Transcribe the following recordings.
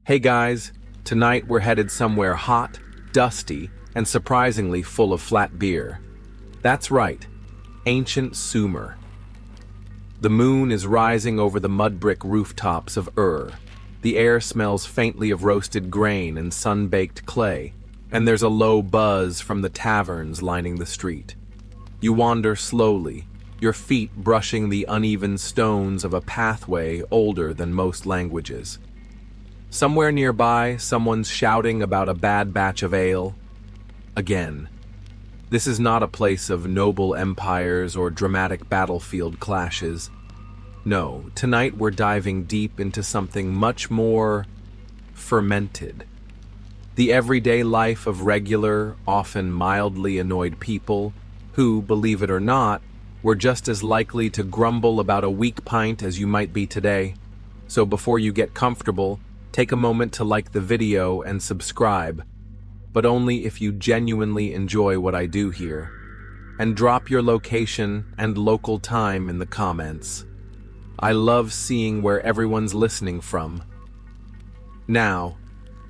Hey guys, tonight we're headed somewhere hot, dusty, and surprisingly full of flat beer. That's right, ancient Sumer. The moon is rising over the mud-brick rooftops of Ur. The air smells faintly of roasted grain and sun-baked clay, and there's a low buzz from the taverns lining the street. You wander slowly, your feet brushing the uneven stones of a pathway older than most languages. Somewhere nearby, someone's shouting about a bad batch of ale. Again, this is not a place of noble empires or dramatic battlefield clashes. No, tonight we're diving deep into something much more fermented. The everyday life of regular, often mildly annoyed people who, believe it or not, were just as likely to grumble about a weak pint as you might be today. So before you get comfortable, take a moment to like the video and subscribe, but only if you genuinely enjoy what I do here. And drop your location and local time in the comments. I love seeing where everyone's listening from. Now,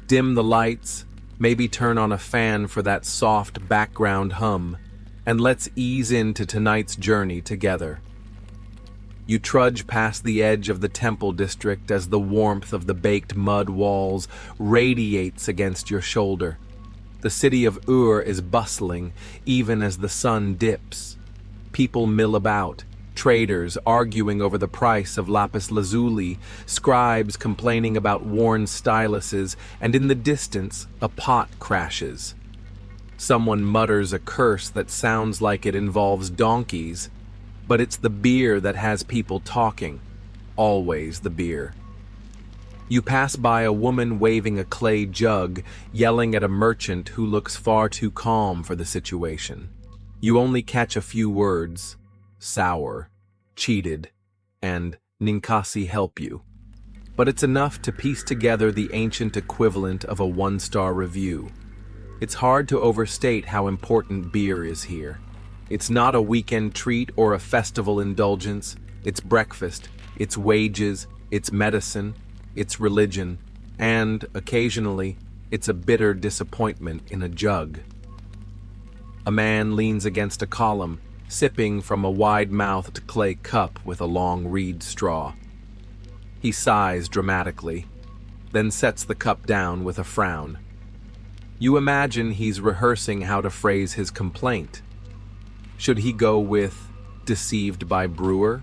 dim the lights, maybe turn on a fan for that soft background hum, and let's ease into tonight's journey together. You trudge past the edge of the temple district as the warmth of the baked mud walls radiates against your shoulder. The city of Ur is bustling, even as the sun dips. People mill about, traders arguing over the price of lapis lazuli, scribes complaining about worn styluses, and in the distance, a pot crashes. Someone mutters a curse that sounds like it involves donkeys, but it's the beer that has people talking. Always the beer. You pass by a woman waving a clay jug, yelling at a merchant who looks far too calm for the situation. You only catch a few words: sour, cheated, and Ninkasi help you. But it's enough to piece together the ancient equivalent of a one-star review. It's hard to overstate how important beer is here. It's not a weekend treat or a festival indulgence. It's breakfast, it's wages, it's medicine, it's religion, and, occasionally, it's a bitter disappointment in a jug. A man leans against a column, sipping from a wide-mouthed clay cup with a long reed straw. He sighs dramatically, then sets the cup down with a frown. You imagine he's rehearsing how to phrase his complaint. Should he go with deceived by brewer?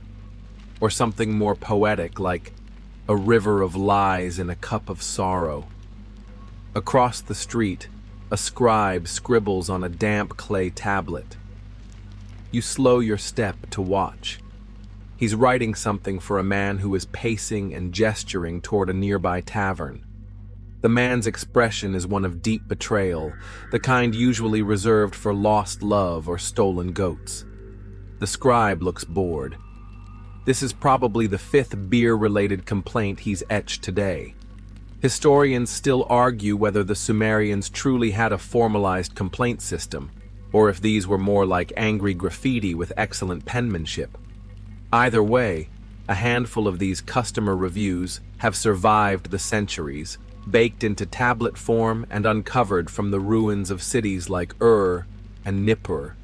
Or something more poetic like a river of lies in a cup of sorrow? Across the street, a scribe scribbles on a damp clay tablet. You slow your step to watch. He's writing something for a man who is pacing and gesturing toward a nearby tavern. The man's expression is one of deep betrayal, the kind usually reserved for lost love or stolen goats. The scribe looks bored. This is probably the fifth beer-related complaint he's etched today. Historians still argue whether the Sumerians truly had a formalized complaint system, or if these were more like angry graffiti with excellent penmanship. Either way, a handful of these customer reviews have survived the centuries, baked into tablet form and uncovered from the ruins of cities like Ur and Nippur.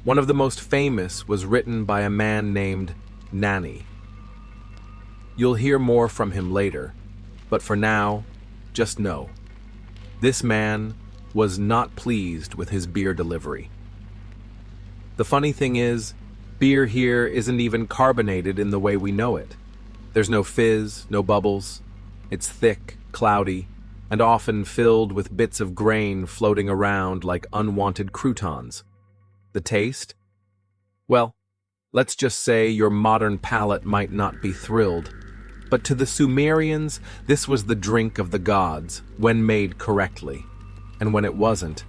One of the most famous was written by a man named Nani. You'll hear more from him later, but for now, just know, this man was not pleased with his beer delivery. The funny thing is, beer here isn't even carbonated in the way we know it. There's no fizz, no bubbles. It's thick, cloudy, and often filled with bits of grain floating around like unwanted croutons. The taste? Well, let's just say your modern palate might not be thrilled, but to the Sumerians, this was the drink of the gods, when made correctly. And when it wasn't,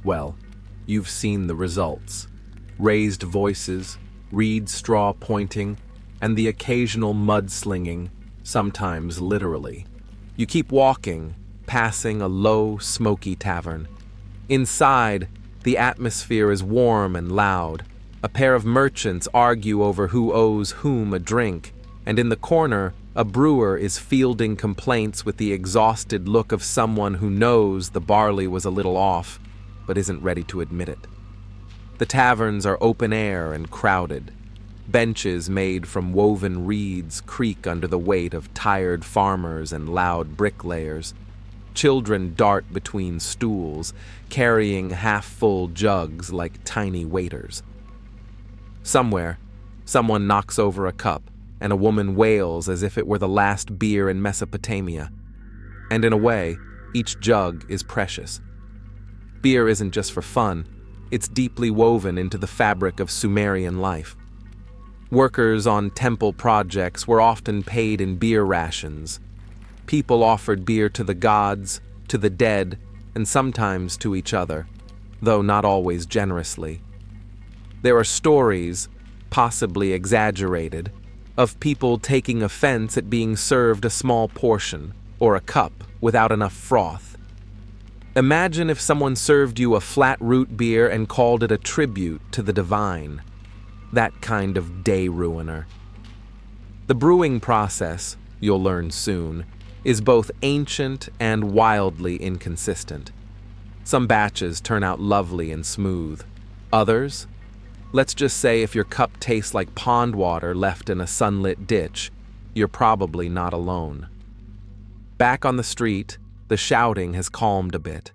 well, you've seen the results. Raised voices, reed straw pointing, and the occasional mudslinging, sometimes literally. You keep walking, passing a low, smoky tavern. Inside, the atmosphere is warm and loud. A pair of merchants argue over who owes whom a drink, and in the corner, a brewer is fielding complaints with the exhausted look of someone who knows the barley was a little off, but isn't ready to admit it. The taverns are open air and crowded. Benches made from woven reeds creak under the weight of tired farmers and loud bricklayers. Children dart between stools, carrying half-full jugs like tiny waiters. Somewhere, someone knocks over a cup, and a woman wails as if it were the last beer in Mesopotamia. And in a way, each jug is precious. Beer isn't just for fun, it's deeply woven into the fabric of Sumerian life. Workers on temple projects were often paid in beer rations. People offered beer to the gods, to the dead, and sometimes to each other, though not always generously. There are stories, possibly exaggerated, of people taking offense at being served a small portion, or a cup, without enough froth. Imagine if someone served you a flat root beer and called it a tribute to the divine. That kind of day ruiner. The brewing process, you'll learn soon, is both ancient and wildly inconsistent. Some batches turn out lovely and smooth. Others, let's just say if your cup tastes like pond water left in a sunlit ditch, you're probably not alone. Back on the street, the shouting has calmed a bit.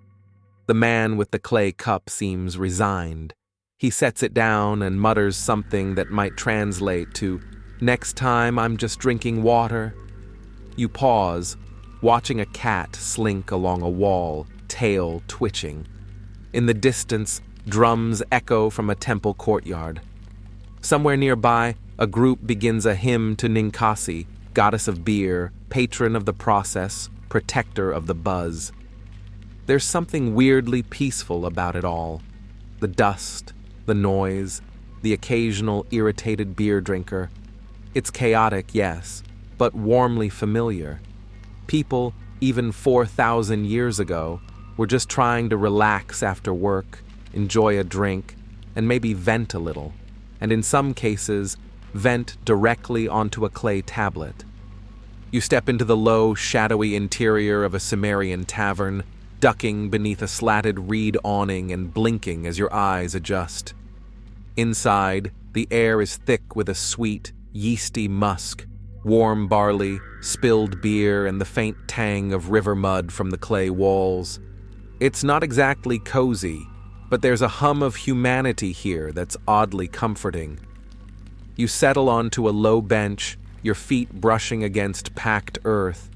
The man with the clay cup seems resigned. He sets it down and mutters something that might translate to, "Next time I'm just drinking water." You pause, watching a cat slink along a wall, tail twitching. In the distance, drums echo from a temple courtyard. Somewhere nearby, a group begins a hymn to Ninkasi, goddess of beer, patron of the process, protector of the buzz. There's something weirdly peaceful about it all. The dust, the noise, the occasional irritated beer drinker. It's chaotic, yes, but warmly familiar. People, even 4,000 years ago, were just trying to relax after work, enjoy a drink, and maybe vent a little, and in some cases, vent directly onto a clay tablet. You step into the low, shadowy interior of a Sumerian tavern, ducking beneath a slatted reed awning and blinking as your eyes adjust. Inside, the air is thick with a sweet, yeasty musk, warm barley, spilled beer, and the faint tang of river mud from the clay walls. It's not exactly cozy, but there's a hum of humanity here that's oddly comforting. You settle onto a low bench, your feet brushing against packed earth.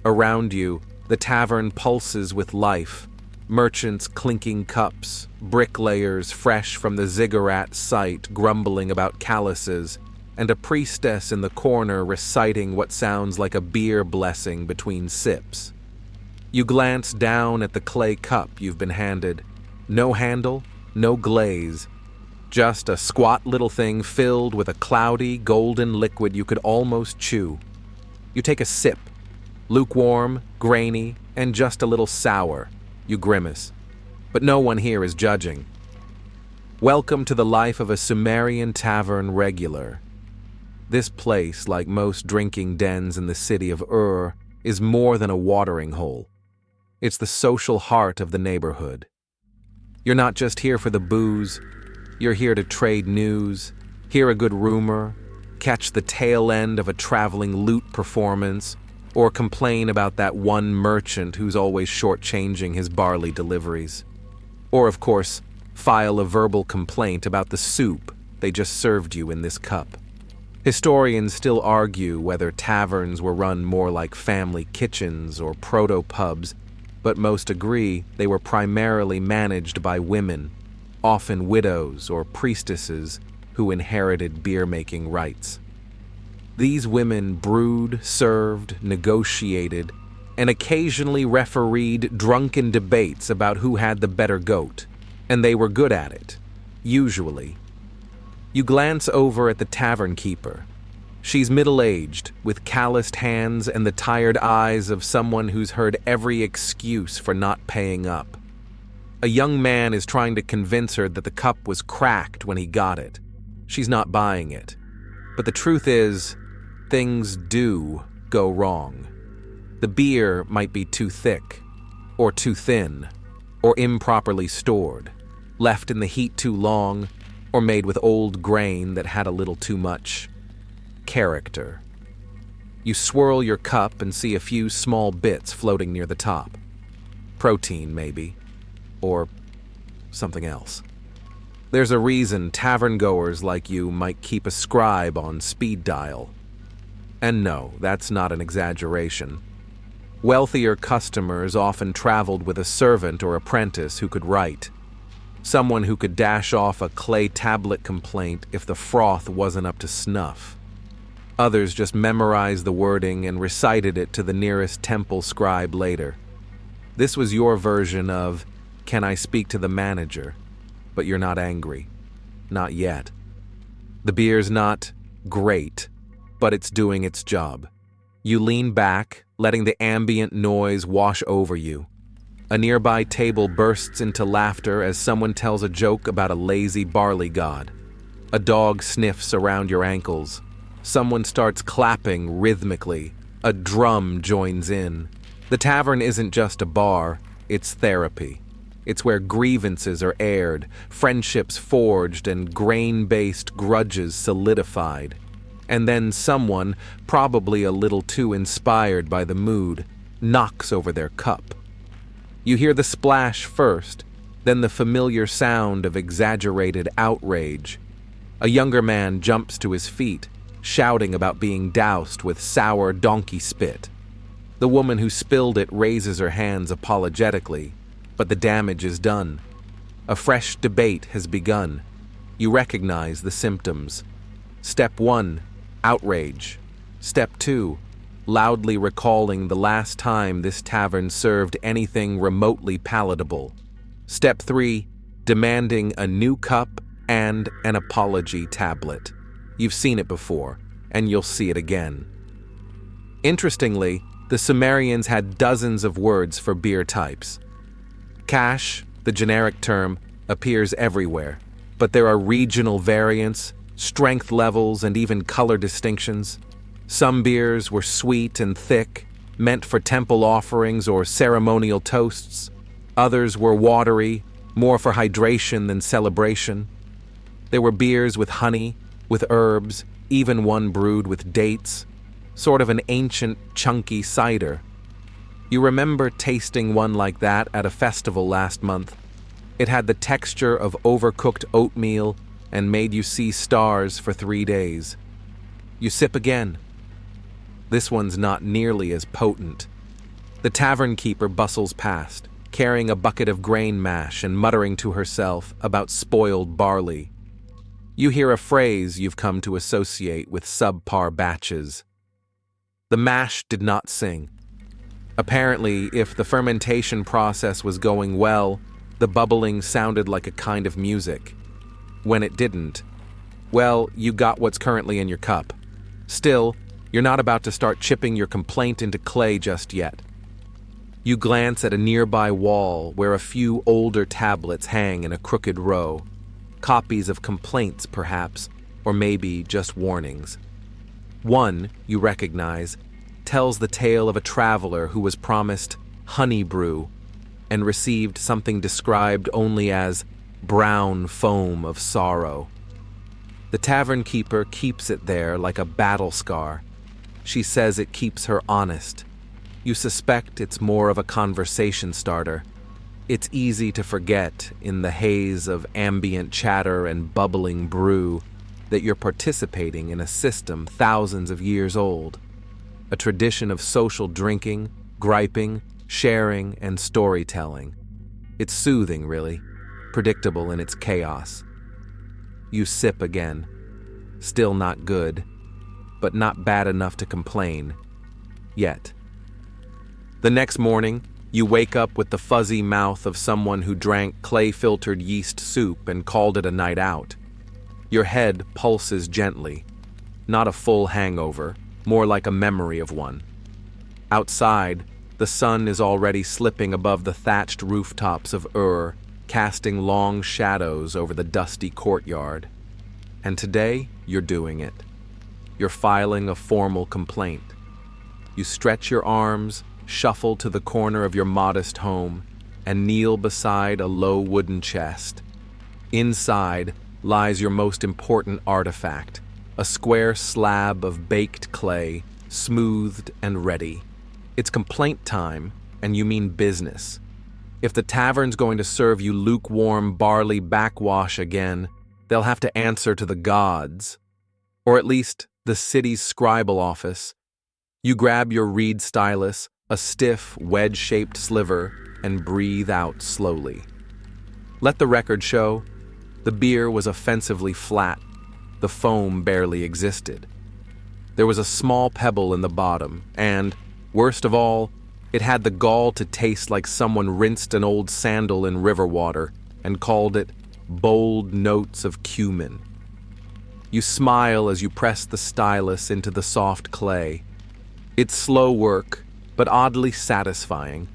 Around you, the tavern pulses with life. Merchants clinking cups, bricklayers fresh from the ziggurat site grumbling about calluses, and a priestess in the corner reciting what sounds like a beer blessing between sips. You glance down at the clay cup you've been handed. No handle, no glaze. Just a squat little thing filled with a cloudy, golden liquid you could almost chew. You take a sip. Lukewarm, grainy, and just a little sour. You grimace. But no one here is judging. Welcome to the life of a Sumerian tavern regular. This place, like most drinking dens in the city of Ur, is more than a watering hole. It's the social heart of the neighborhood. You're not just here for the booze. You're here to trade news, hear a good rumor, catch the tail end of a traveling lute performance, or complain about that one merchant who's always shortchanging his barley deliveries. Or, of course, file a verbal complaint about the soup they just served you in this cup. Historians still argue whether taverns were run more like family kitchens or proto-pubs, but most agree they were primarily managed by women, often widows or priestesses who inherited beer-making rights. These women brewed, served, negotiated, and occasionally refereed drunken debates about who had the better goat, and they were good at it, usually. You glance over at the tavern keeper. She's middle-aged, with calloused hands and the tired eyes of someone who's heard every excuse for not paying up. A young man is trying to convince her that the cup was cracked when he got it. She's not buying it. But the truth is, things do go wrong. The beer might be too thick, or too thin, or improperly stored, left in the heat too long, or made with old grain that had a little too much character. You swirl your cup and see a few small bits floating near the top. Protein, maybe, or something else. There's a reason tavern-goers like you might keep a scribe on speed dial. And no, that's not an exaggeration. Wealthier customers often traveled with a servant or apprentice who could write. Someone who could dash off a clay tablet complaint if the froth wasn't up to snuff. Others just memorized the wording and recited it to the nearest temple scribe later. This was your version of, "Can I speak to the manager?" But you're not angry. Not yet. The beer's not great, but it's doing its job. You lean back, letting the ambient noise wash over you. A nearby table bursts into laughter as someone tells a joke about a lazy barley god. A dog sniffs around your ankles. Someone starts clapping rhythmically. A drum joins in. The tavern isn't just a bar, it's therapy. It's where grievances are aired, friendships forged, and grain-based grudges solidified. And then someone, probably a little too inspired by the mood, knocks over their cup. You hear the splash first, then the familiar sound of exaggerated outrage. A younger man jumps to his feet, shouting about being doused with sour donkey spit. The woman who spilled it raises her hands apologetically, but the damage is done. A fresh debate has begun. You recognize the symptoms. Step 1, outrage. Step 2, loudly recalling the last time this tavern served anything remotely palatable. Step 3, demanding a new cup and an apology tablet. You've seen it before, and you'll see it again. Interestingly, the Sumerians had dozens of words for beer types. Cash, the generic term, appears everywhere, but there are regional variants, strength levels, and even color distinctions. Some beers were sweet and thick, meant for temple offerings or ceremonial toasts. Others were watery, more for hydration than celebration. There were beers with honey, with herbs, even one brewed with dates, sort of an ancient, chunky cider. You remember tasting one like that at a festival last month. It had the texture of overcooked oatmeal and made you see stars for 3 days. You sip again. This one's not nearly as potent. The tavern keeper bustles past, carrying a bucket of grain mash and muttering to herself about spoiled barley. You hear a phrase you've come to associate with subpar batches. The mash did not sing. Apparently, if the fermentation process was going well, the bubbling sounded like a kind of music. When it didn't, well, you got what's currently in your cup. Still, you're not about to start chipping your complaint into clay just yet. You glance at a nearby wall where a few older tablets hang in a crooked row. Copies of complaints, perhaps, or maybe just warnings. One, you recognize, tells the tale of a traveler who was promised honey brew and received something described only as brown foam of sorrow. The tavern keeper keeps it there like a battle scar. She says it keeps her honest. You suspect it's more of a conversation starter. It's easy to forget, in the haze of ambient chatter and bubbling brew, that you're participating in a system thousands of years old. A tradition of social drinking, griping, sharing, and storytelling. It's soothing, really, predictable in its chaos. You sip again. Still not good, but not bad enough to complain. Yet. The next morning, you wake up with the fuzzy mouth of someone who drank clay-filtered yeast soup and called it a night out. Your head pulses gently. Not a full hangover, more like a memory of one. Outside, the sun is already slipping above the thatched rooftops of Ur, casting long shadows over the dusty courtyard. And today, you're doing it. you're filing a formal complaint. You stretch your arms, shuffle to the corner of your modest home, and kneel beside a low wooden chest. Inside lies your most important artifact, a square slab of baked clay, smoothed and ready. It's complaint time, and you mean business. If the tavern's going to serve you lukewarm barley backwash again, they'll have to answer to the gods, or at least the city's scribal office. You grab your reed stylus, a stiff, wedge-shaped sliver, and breathe out slowly. Let the record show, the beer was offensively flat. The foam barely existed. There was a small pebble in the bottom, and, worst of all, it had the gall to taste like someone rinsed an old sandal in river water and called it bold notes of cumin. You smile as you press the stylus into the soft clay. It's slow work, but oddly satisfying,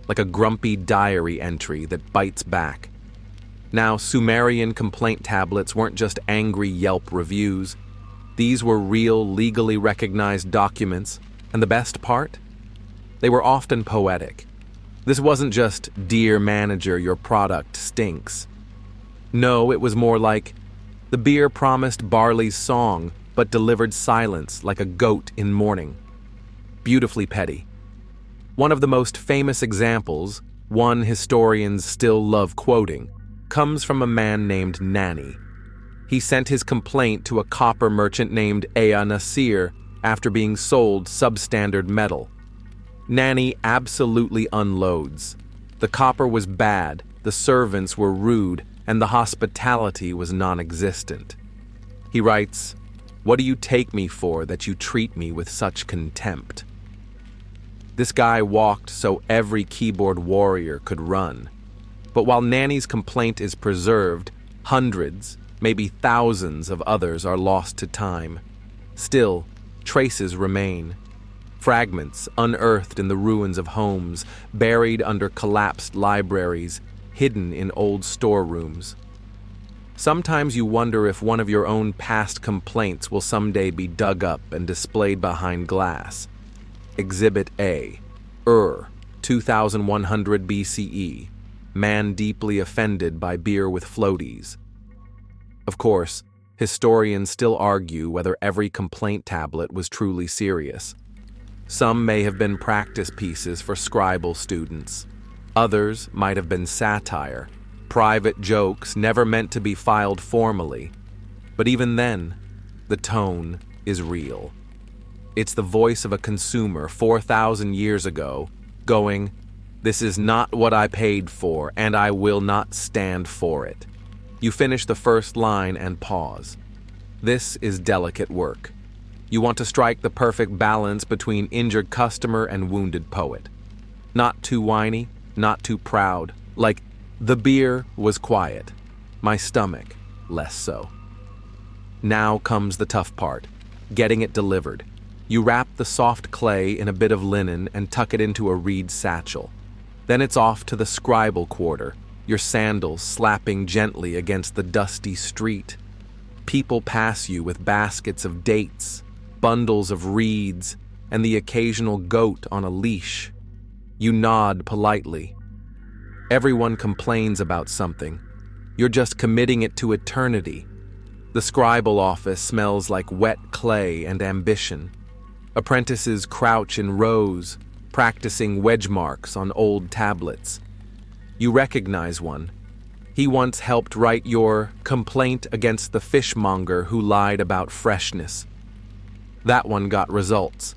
like a grumpy diary entry that bites back. Now, Sumerian complaint tablets weren't just angry Yelp reviews. These were real, legally recognized documents, and the best part? They were often poetic. This wasn't just, "Dear manager, your product stinks." No, it was more like, "The beer promised barley's song, but delivered silence like a goat in mourning." Beautifully petty. One of the most famous examples, one historians still love quoting, comes from a man named Nanny. He sent his complaint to a copper merchant named Ea Nasir after being sold substandard metal. Nanny absolutely unloads. The copper was bad, the servants were rude, and the hospitality was non-existent. He writes, "What do you take me for that you treat me with such contempt?" This guy walked so every keyboard warrior could run. But while Nanny's complaint is preserved, hundreds, maybe thousands of others are lost to time. Still, traces remain. Fragments unearthed in the ruins of homes, buried under collapsed libraries, hidden in old storerooms. Sometimes you wonder if one of your own past complaints will someday be dug up and displayed behind glass. Exhibit A, 2100 BCE. Man deeply offended by beer with floaties. Of course, historians still argue whether every complaint tablet was truly serious. Some may have been practice pieces for scribal students. Others might have been satire, private jokes never meant to be filed formally. But even then, the tone is real. It's the voice of a consumer 4,000 years ago, going, "This is not what I paid for, and I will not stand for it." You finish the first line and pause. This is delicate work. You want to strike the perfect balance between injured customer and wounded poet. Not too whiny, not too proud, like, "The beer was quiet, my stomach less so." Now comes the tough part, getting it delivered. You wrap the soft clay in a bit of linen and tuck it into a reed satchel. Then it's off to the scribal quarter, your sandals slapping gently against the dusty street. People pass you with baskets of dates, bundles of reeds, and the occasional goat on a leash. You nod politely. Everyone complains about something. You're just committing it to eternity. The scribal office smells like wet clay and ambition. Apprentices crouch in rows, practicing wedge marks on old tablets. You recognize one. He once helped write your complaint against the fishmonger who lied about freshness. That one got results.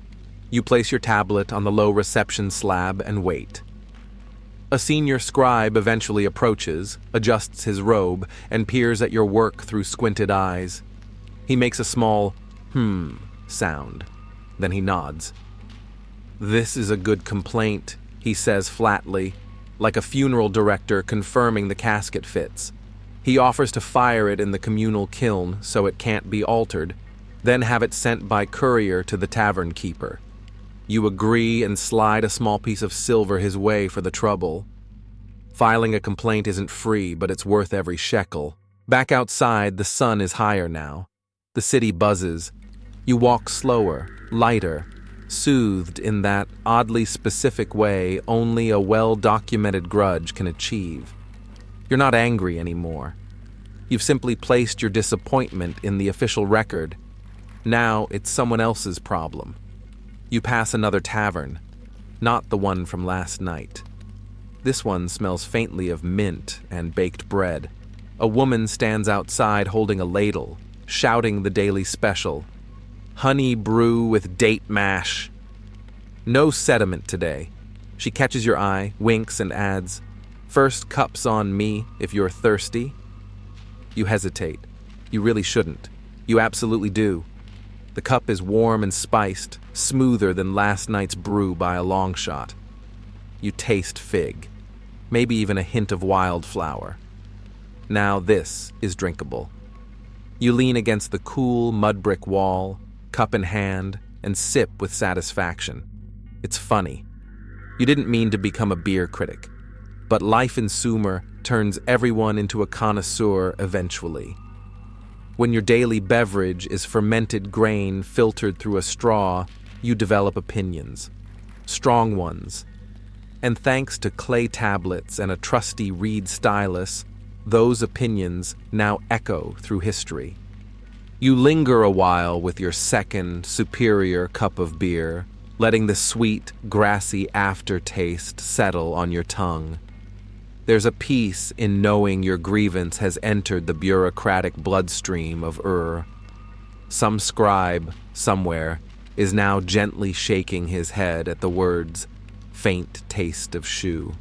You place your tablet on the low reception slab and wait. A senior scribe eventually approaches, adjusts his robe, and peers at your work through squinted eyes. He makes a small sound. Then he nods. "This is a good complaint," he says flatly, like a funeral director confirming the casket fits. He offers to fire it in the communal kiln so it can't be altered, then have it sent by courier to the tavern keeper. You agree and slide a small piece of silver his way for the trouble. Filing a complaint isn't free, but it's worth every shekel. Back outside, the sun is higher now. The city buzzes. You walk slower, lighter, soothed in that oddly specific way only a well-documented grudge can achieve. You're not angry anymore. You've simply placed your disappointment in the official record. Now it's someone else's problem. You pass another tavern, not the one from last night. This one smells faintly of mint and baked bread. A woman stands outside holding a ladle, shouting the daily special. Honey brew with date mash. No sediment today. She catches your eye, winks, and adds, "First cups on me if you're thirsty." You hesitate. You really shouldn't. You absolutely do. The cup is warm and spiced, smoother than last night's brew by a long shot. You taste fig, maybe even a hint of wildflower. Now this is drinkable. You lean against the cool mud brick wall, cup in hand, and sip with satisfaction. It's funny. You didn't mean to become a beer critic, but life in Sumer turns everyone into a connoisseur eventually. When your daily beverage is fermented grain filtered through a straw, you develop opinions. Strong ones. And thanks to clay tablets and a trusty reed stylus, those opinions now echo through history. You linger a while with your second, superior cup of beer, letting the sweet, grassy aftertaste settle on your tongue. There's a peace in knowing your grievance has entered the bureaucratic bloodstream of Some scribe, somewhere, is now gently shaking his head at the words, "faint taste of shoe."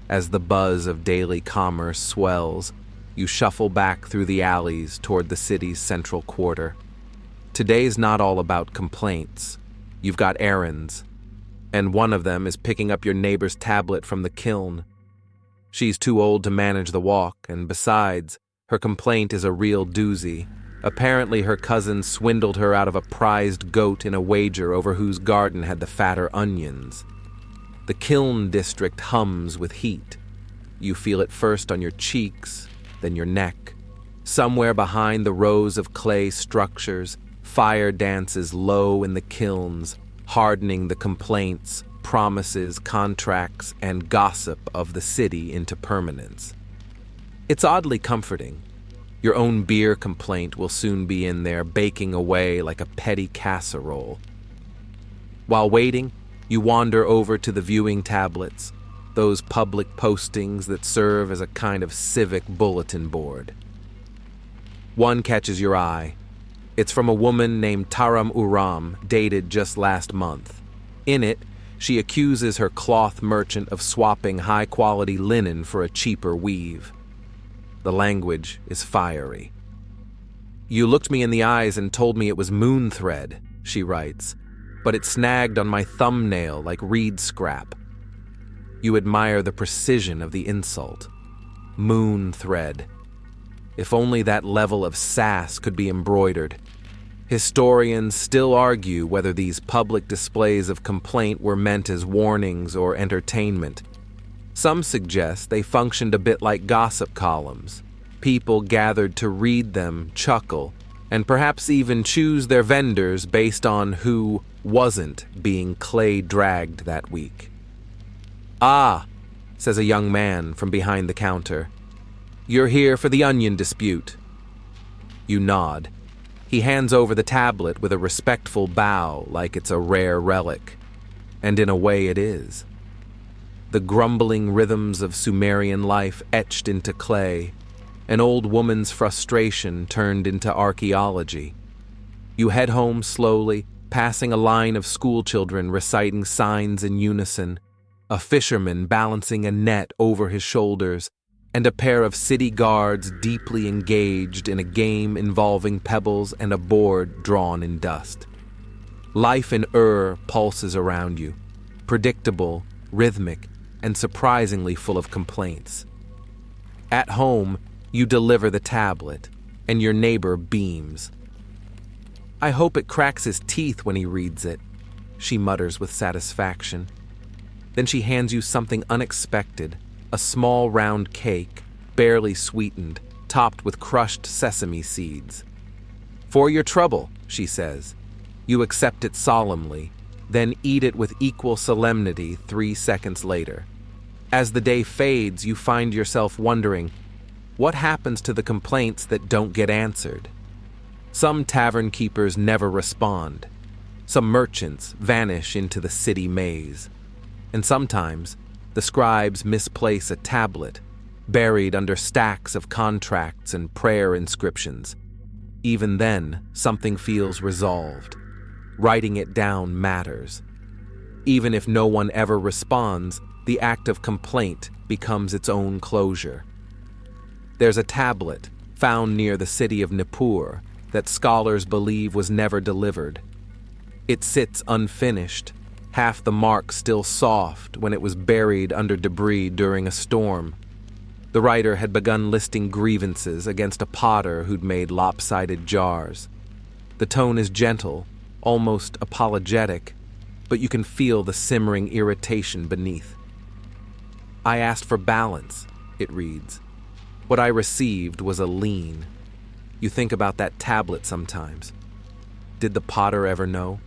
As the buzz of daily commerce swells, you shuffle back through the alleys toward the city's central quarter. Today's not all about complaints. You've got errands, and one of them is picking up your neighbor's tablet from the kiln. She's too old to manage the walk, and besides, her complaint is a real doozy. Apparently her cousin swindled her out of a prized goat in a wager over whose garden had the fatter onions. The kiln district hums with heat. You feel it first on your cheeks, then your neck. Somewhere behind the rows of clay structures, fire dances low in the kilns, hardening the complaints, promises, contracts, and gossip of the city into permanence. It's oddly comforting. Your own beer complaint will soon be in there baking away like a petty casserole. While waiting, you wander over to the viewing tablets, those public postings that serve as a kind of civic bulletin board. One catches your eye. It's from a woman named Taram Uram, dated just last month. In it, she accuses her cloth merchant of swapping high-quality linen for a cheaper weave. The language is fiery. "You looked me in the eyes and told me it was moon thread," she writes, "but it snagged on my thumbnail like reed scrap." You admire the precision of the insult. Moon thread. If only that level of sass could be embroidered. Historians still argue whether these public displays of complaint were meant as warnings or entertainment. Some suggest they functioned a bit like gossip columns. People gathered to read them, chuckle, and perhaps even choose their vendors based on who wasn't being clay-dragged that week. "Ah," says a young man from behind the counter. "You're here for the onion dispute." You nod. He hands over the tablet with a respectful bow like it's a rare relic. And in a way it is. The grumbling rhythms of Sumerian life etched into clay, an old woman's frustration turned into archaeology. You head home slowly, passing a line of schoolchildren reciting signs in unison, a fisherman balancing a net over his shoulders, and a pair of city guards deeply engaged in a game involving pebbles and a board drawn in dust. Life in pulses around you, predictable, rhythmic, and surprisingly full of complaints. At home, you deliver the tablet, and your neighbor beams. "I hope it cracks his teeth when he reads it," she mutters with satisfaction. Then she hands you something unexpected, a small round cake, barely sweetened, topped with crushed sesame seeds. "For your trouble," she says. You accept it solemnly, then eat it with equal solemnity 3 seconds later. As the day fades, you find yourself wondering, what happens to the complaints that don't get answered? Some tavern keepers never respond. Some merchants vanish into the city maze. And sometimes, the scribes misplace a tablet, buried under stacks of contracts and prayer inscriptions. Even then, something feels resolved. Writing it down matters. Even if no one ever responds, the act of complaint becomes its own closure. There's a tablet found near the city of Nippur that scholars believe was never delivered. It sits unfinished, half the mark still soft when it was buried under debris during a storm. The writer had begun listing grievances against a potter who'd made lopsided jars. The tone is gentle, almost apologetic, but you can feel the simmering irritation beneath. I asked for balance, it reads. What I received was a lean. You think about that tablet sometimes. Did the potter ever know?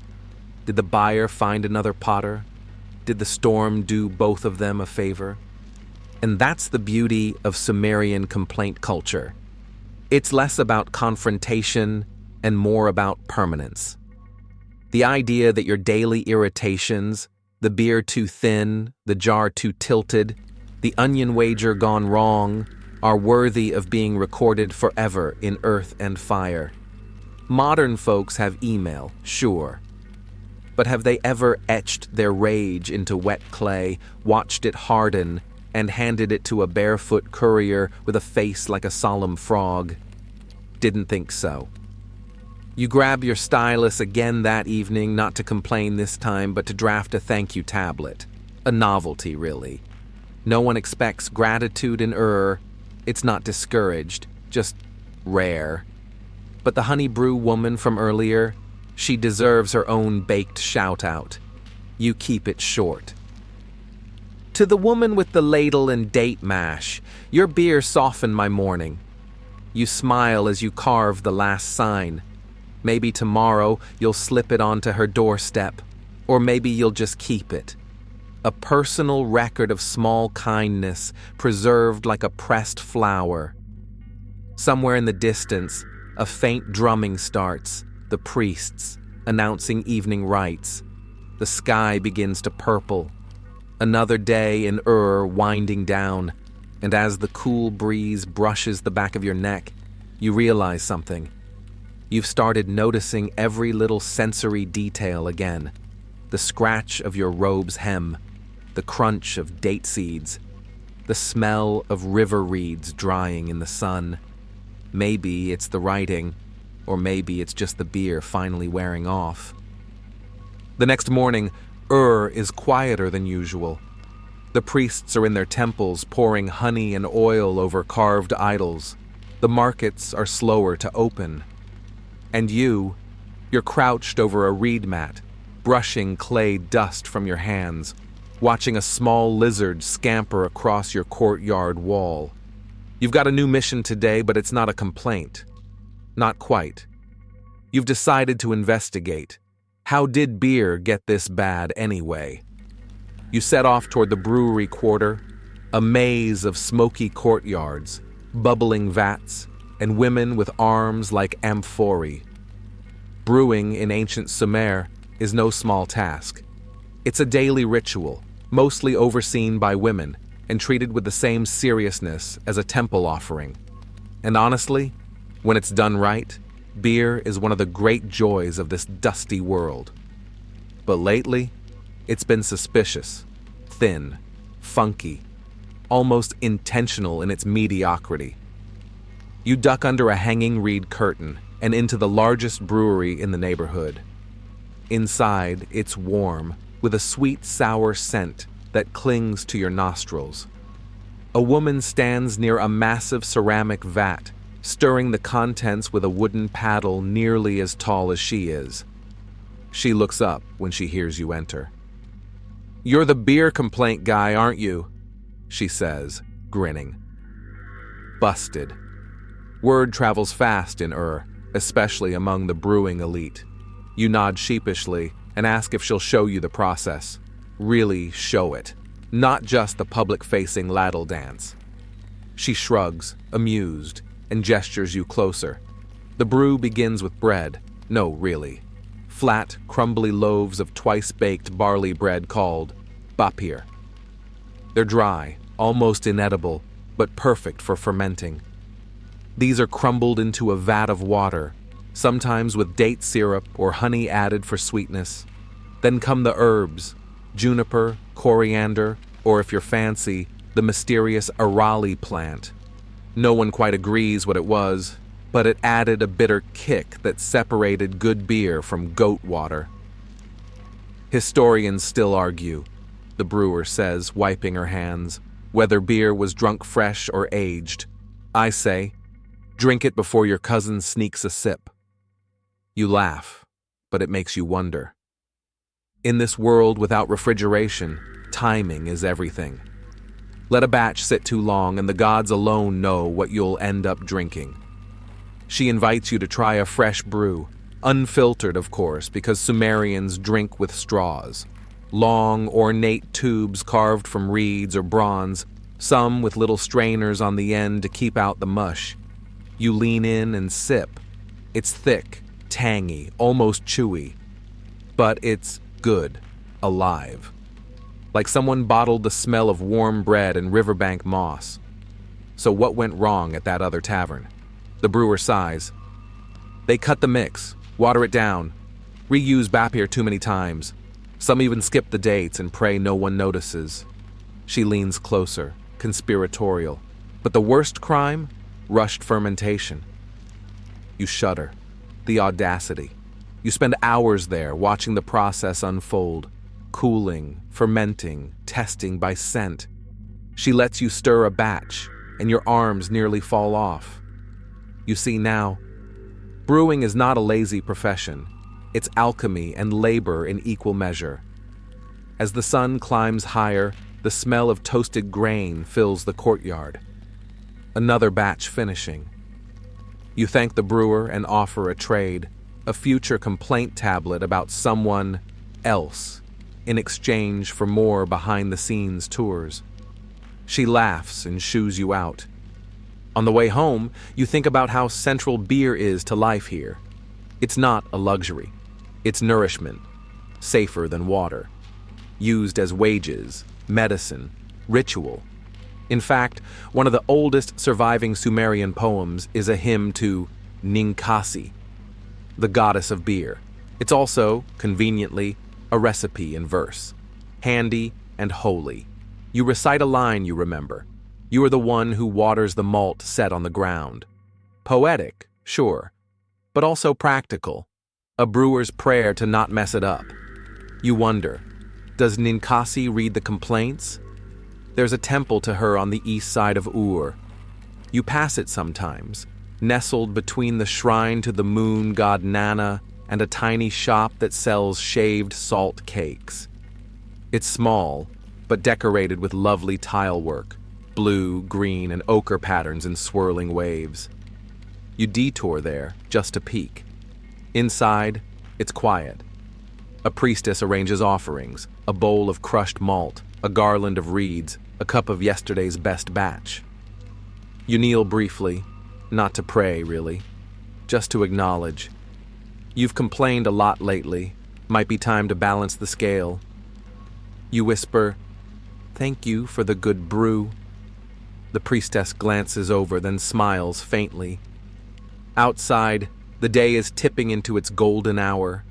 Did the buyer find another potter? Did the storm do both of them a favor? And that's the beauty of Sumerian complaint culture. It's less about confrontation and more about permanence. The idea that your daily irritations, the beer too thin, the jar too tilted, the onion wager gone wrong, are worthy of being recorded forever in earth and fire. Modern folks have email, sure. But have they ever etched their rage into wet clay, watched it harden, and handed it to a barefoot courier with a face like a solemn frog? Didn't think so. You grab your stylus again that evening, not to complain this time, but to draft a thank you tablet. A novelty, really. No one expects gratitude in It's not discouraged, just rare. But the honey brew woman from earlier, she deserves her own baked shout-out. You keep it short. To the woman with the ladle and date mash, your beer softened my morning. You smile as you carve the last sign. Maybe tomorrow you'll slip it onto her doorstep, or maybe you'll just keep it. A personal record of small kindness preserved like a pressed flower. Somewhere in the distance, a faint drumming starts, the priests announcing evening rites. The sky begins to purple. Another day in winding down, and as the cool breeze brushes the back of your neck, you realize something. You've started noticing every little sensory detail again. The scratch of your robe's hem, the crunch of date seeds, the smell of river reeds drying in the sun. Maybe it's the writing, or maybe it's just the beer finally wearing off. The next morning, is quieter than usual. The priests are in their temples pouring honey and oil over carved idols. The markets are slower to open. And you're crouched over a reed mat, brushing clay dust from your hands, watching a small lizard scamper across your courtyard wall. You've got a new mission today, but it's not a complaint. Not quite. You've decided to investigate. How did beer get this bad anyway? You set off toward the brewery quarter, a maze of smoky courtyards, bubbling vats, and women with arms like amphorae. Brewing in ancient Sumer is no small task. It's a daily ritual, mostly overseen by women, and treated with the same seriousness as a temple offering. And honestly, when it's done right, beer is one of the great joys of this dusty world. But lately, it's been suspicious, thin, funky, almost intentional in its mediocrity. You duck under a hanging reed curtain and into the largest brewery in the neighborhood. Inside, it's warm, with a sweet, sour scent that clings to your nostrils. A woman stands near a massive ceramic vat, stirring the contents with a wooden paddle nearly as tall as she is. She looks up when she hears you enter. "You're the beer complaint guy, aren't you?" she says, grinning. Busted. Word travels fast in especially among the brewing elite. You nod sheepishly and ask if she'll show you the process. Really show it, not just the public-facing ladle dance. She shrugs, amused, and gestures you closer. The brew begins with bread. No, really. Flat, crumbly loaves of twice-baked barley bread called bapir. They're dry, almost inedible, but perfect for fermenting. These are crumbled into a vat of water, sometimes with date syrup or honey added for sweetness. Then come the herbs, juniper, coriander, or if you're fancy, the mysterious arali plant. No one quite agrees what it was, but it added a bitter kick that separated good beer from goat water. Historians still argue, the brewer says, wiping her hands, whether beer was drunk fresh or aged. I say, drink it before your cousin sneaks a sip. You laugh, but it makes you wonder. In this world without refrigeration, timing is everything. Let a batch sit too long and the gods alone know what you'll end up drinking. She invites you to try a fresh brew, unfiltered of course, because Sumerians drink with straws. Long, ornate tubes carved from reeds or bronze, some with little strainers on the end to keep out the mush. You lean in and sip. It's thick, tangy, almost chewy. But it's good, alive. Like someone bottled the smell of warm bread and riverbank moss. So what went wrong at that other tavern? The brewer sighs. They cut the mix, water it down, reuse bapir too many times. Some even skip the dates and pray no one notices. She leans closer, conspiratorial. But the worst crime? Rushed fermentation. You shudder. The audacity. You spend hours there watching the process unfold. Cooling, fermenting, testing by scent. She lets you stir a batch, and your arms nearly fall off. You see now, brewing is not a lazy profession. It's alchemy and labor in equal measure. As the sun climbs higher, the smell of toasted grain fills the courtyard. Another batch finishing. You thank the brewer and offer a trade, a future complaint tablet about someone else, in exchange for more behind-the-scenes tours. She laughs and shoos you out. On the way home, you think about how central beer is to life here. It's not a luxury. It's nourishment, safer than water. Used as wages, medicine, ritual. In fact, one of the oldest surviving Sumerian poems is a hymn to Ninkasi, the goddess of beer. It's also, conveniently, a recipe in verse, handy and holy. You recite a line you remember. You are the one who waters the malt set on the ground. Poetic, sure, but also practical. A brewer's prayer to not mess it up. You wonder, does Ninkasi read the complaints? There's a temple to her on the east side of Ur. You pass it sometimes, nestled between the shrine to the moon god Nana and a tiny shop that sells shaved salt cakes. It's small, but decorated with lovely tile work, blue, green, and ochre patterns in swirling waves. You detour there just to peek. Inside, it's quiet. A priestess arranges offerings, a bowl of crushed malt, a garland of reeds, a cup of yesterday's best batch. You kneel briefly, not to pray, really, just to acknowledge. You've complained a lot lately. Might be time to balance the scale. You whisper, "Thank you for the good brew." The priestess glances over, then smiles faintly. Outside, the day is tipping into its golden hour.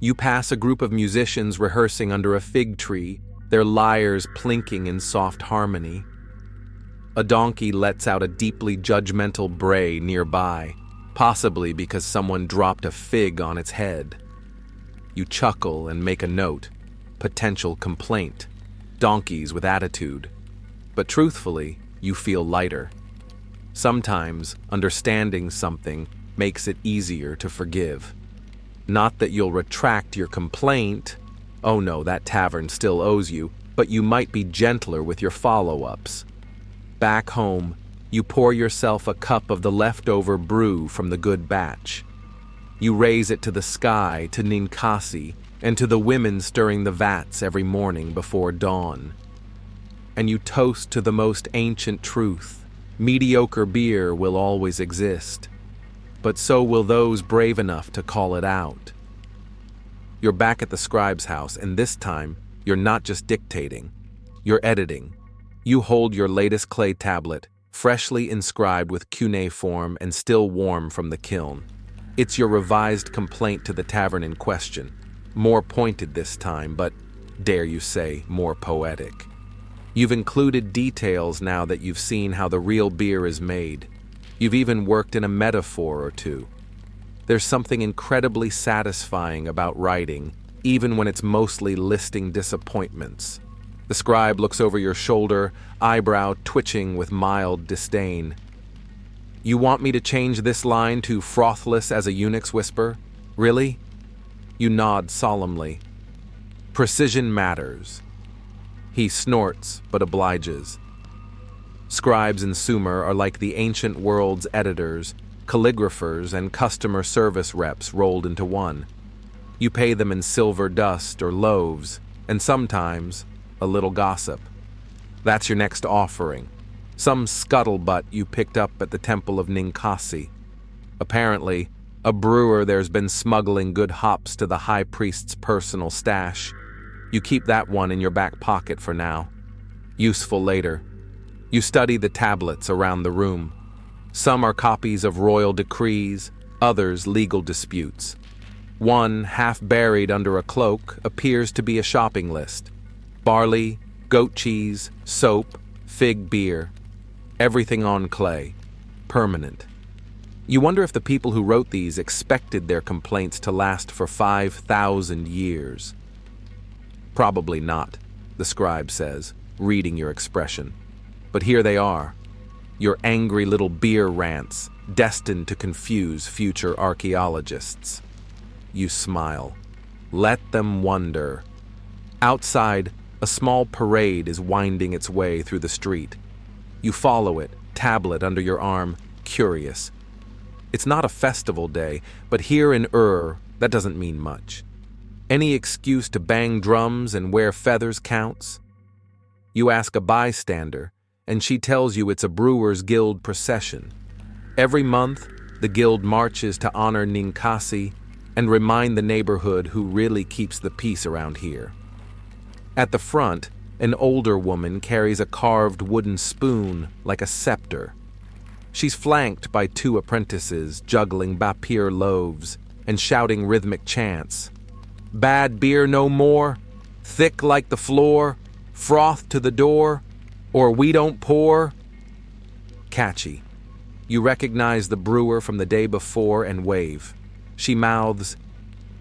You pass a group of musicians rehearsing under a fig tree, their lyres plinking in soft harmony. A donkey lets out a deeply judgmental bray nearby, possibly because someone dropped a fig on its head. You chuckle and make a note. Potential complaint. Donkeys with attitude. But truthfully, you feel lighter. Sometimes, understanding something makes it easier to forgive. Not that you'll retract your complaint. Oh no, that tavern still owes you, but you might be gentler with your follow-ups. Back home, You pour yourself a cup of the leftover brew from the good batch. You raise it to the sky, to Ninkasi, and to the women stirring the vats every morning before dawn. And you toast to the most ancient truth: mediocre beer will always exist, but so will those brave enough to call it out. You're back at the scribe's house, and this time, you're not just dictating, you're editing. You hold your latest clay tablet, freshly inscribed with cuneiform and still warm from the kiln. It's your revised complaint to the tavern in question, more pointed this time, but, dare you say, more poetic. You've included details now that you've seen how the real beer is made. You've even worked in a metaphor or two. There's something incredibly satisfying about writing, even when it's mostly listing disappointments. The scribe looks over your shoulder, eyebrow twitching with mild disdain. You want me to change this line to frothless as a eunuch's whisper? Really? You nod solemnly. Precision matters. He snorts, but obliges. Scribes in Sumer are like the ancient world's editors, calligraphers, and customer service reps rolled into one. You pay them in silver dust or loaves, and sometimes a little gossip. That's your next offering. Some scuttlebutt you picked up at the temple of Ninkasi. Apparently, a brewer there's been smuggling good hops to the high priest's personal stash. You keep that one in your back pocket for now. Useful later. You study the tablets around the room. Some are copies of royal decrees, others legal disputes. One, half buried under a cloak, appears to be a shopping list. Barley, goat cheese, soap, fig beer. Everything on clay. Permanent. You wonder if the people who wrote these expected their complaints to last for 5,000 years. Probably not, the scribe says, reading your expression. But here they are, your angry little beer rants, destined to confuse future archaeologists. You smile. Let them wonder. Outside, a small parade is winding its way through the street. You follow it, tablet under your arm, curious. It's not a festival day, but here in that doesn't mean much. Any excuse to bang drums and wear feathers counts. You ask a bystander, and she tells you it's a Brewers Guild procession. Every month, the guild marches to honor Ninkasi and remind the neighborhood who really keeps the peace around here. At the front, an older woman carries a carved wooden spoon like a scepter. She's flanked by 2 apprentices juggling bapir loaves and shouting rhythmic chants. Bad beer no more, thick like the floor, froth to the door, or we don't pour. Catchy. You recognize the brewer from the day before and wave. She mouths,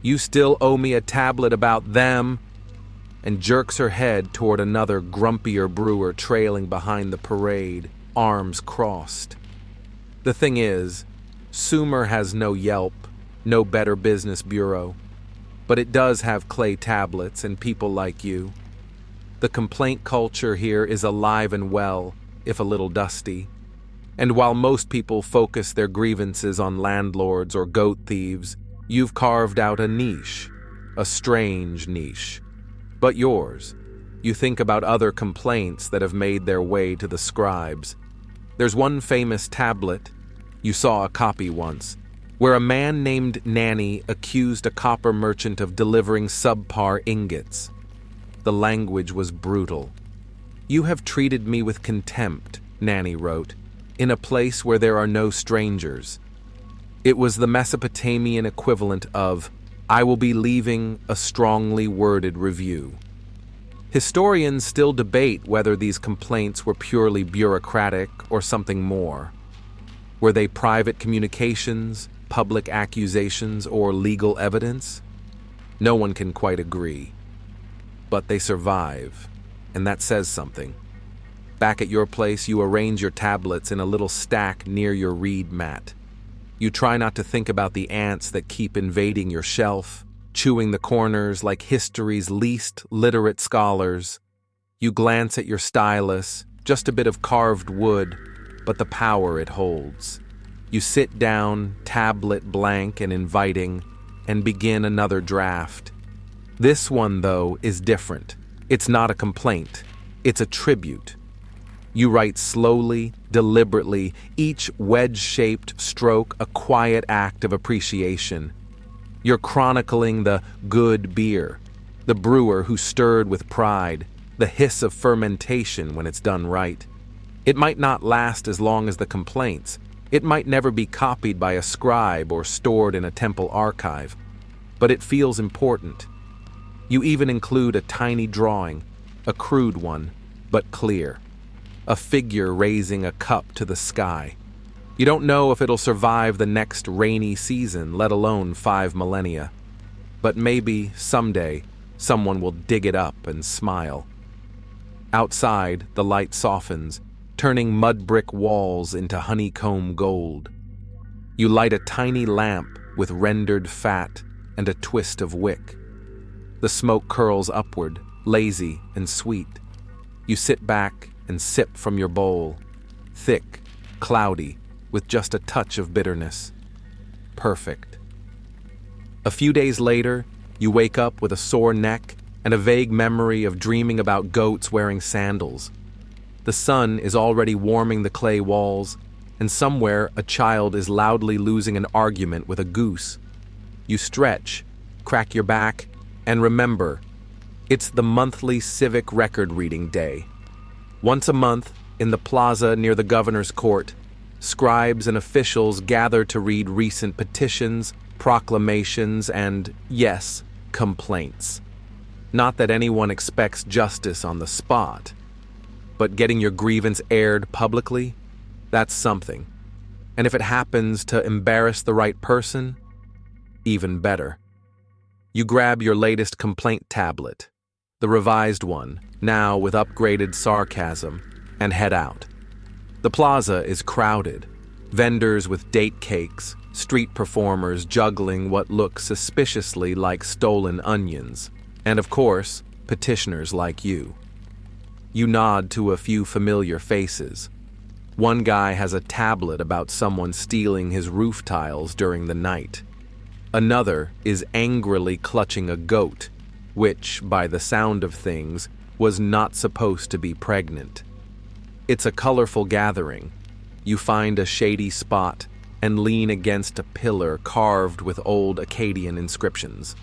"You still owe me a tablet about them," and jerks her head toward another grumpier brewer trailing behind the parade, arms crossed. The thing is, Sumer has no Yelp, no Better Business Bureau, but it does have clay tablets and people like you. The complaint culture here is alive and well, if a little dusty. And while most people focus their grievances on landlords or goat thieves, you've carved out a niche, a strange niche. But yours. You think about other complaints that have made their way to the scribes. There's one famous tablet, you saw a copy once, where a man named Nanny accused a copper merchant of delivering subpar ingots. The language was brutal. "You have treated me with contempt," Nanny wrote, "in a place where there are no strangers." It was the Mesopotamian equivalent of, "I will be leaving a strongly worded review." Historians still debate whether these complaints were purely bureaucratic or something more. Were they private communications, public accusations, or legal evidence? No one can quite agree. But they survive, and that says something. Back at your place, you arrange your tablets in a little stack near your reed mat. You try not to think about the ants that keep invading your shelf, chewing the corners like history's least literate scholars. You glance at your stylus, just a bit of carved wood, but the power it holds. You sit down, tablet blank and inviting, and begin another draft. This one, though, is different. It's not a complaint. It's a tribute. You write slowly, deliberately, each wedge-shaped stroke a quiet act of appreciation. You're chronicling the good beer, the brewer who stirred with pride, the hiss of fermentation when it's done right. It might not last as long as the complaints. It might never be copied by a scribe or stored in a temple archive, but it feels important. You even include a tiny drawing, a crude one, but clear. A figure raising a cup to the sky. You don't know if it'll survive the next rainy season, let alone 5 millennia. But maybe, someday, someone will dig it up and smile. Outside, the light softens, turning mud brick walls into honeycomb gold. You light a tiny lamp with rendered fat and a twist of wick. The smoke curls upward, lazy and sweet. You sit back and sip from your bowl, thick, cloudy, with just a touch of bitterness. Perfect. A few days later, you wake up with a sore neck and a vague memory of dreaming about goats wearing sandals. The sun is already warming the clay walls, and somewhere a child is loudly losing an argument with a goose. You stretch, crack your back, and remember, it's the monthly civic record reading day. Once a month, in the plaza near the governor's court, scribes and officials gather to read recent petitions, proclamations, and, yes, complaints. Not that anyone expects justice on the spot, but getting your grievance aired publicly, that's something. And if it happens to embarrass the right person, even better. You grab your latest complaint tablet, the revised one, now with upgraded sarcasm, and head out. The plaza is crowded. Vendors with date cakes, street performers juggling what look suspiciously like stolen onions, and of course, petitioners like you. You nod to a few familiar faces. One guy has a tablet about someone stealing his roof tiles during the night. Another is angrily clutching a goat, which, by the sound of things, was not supposed to be pregnant. It's a colorful gathering. You find a shady spot and lean against a pillar carved with old Akkadian inscriptions.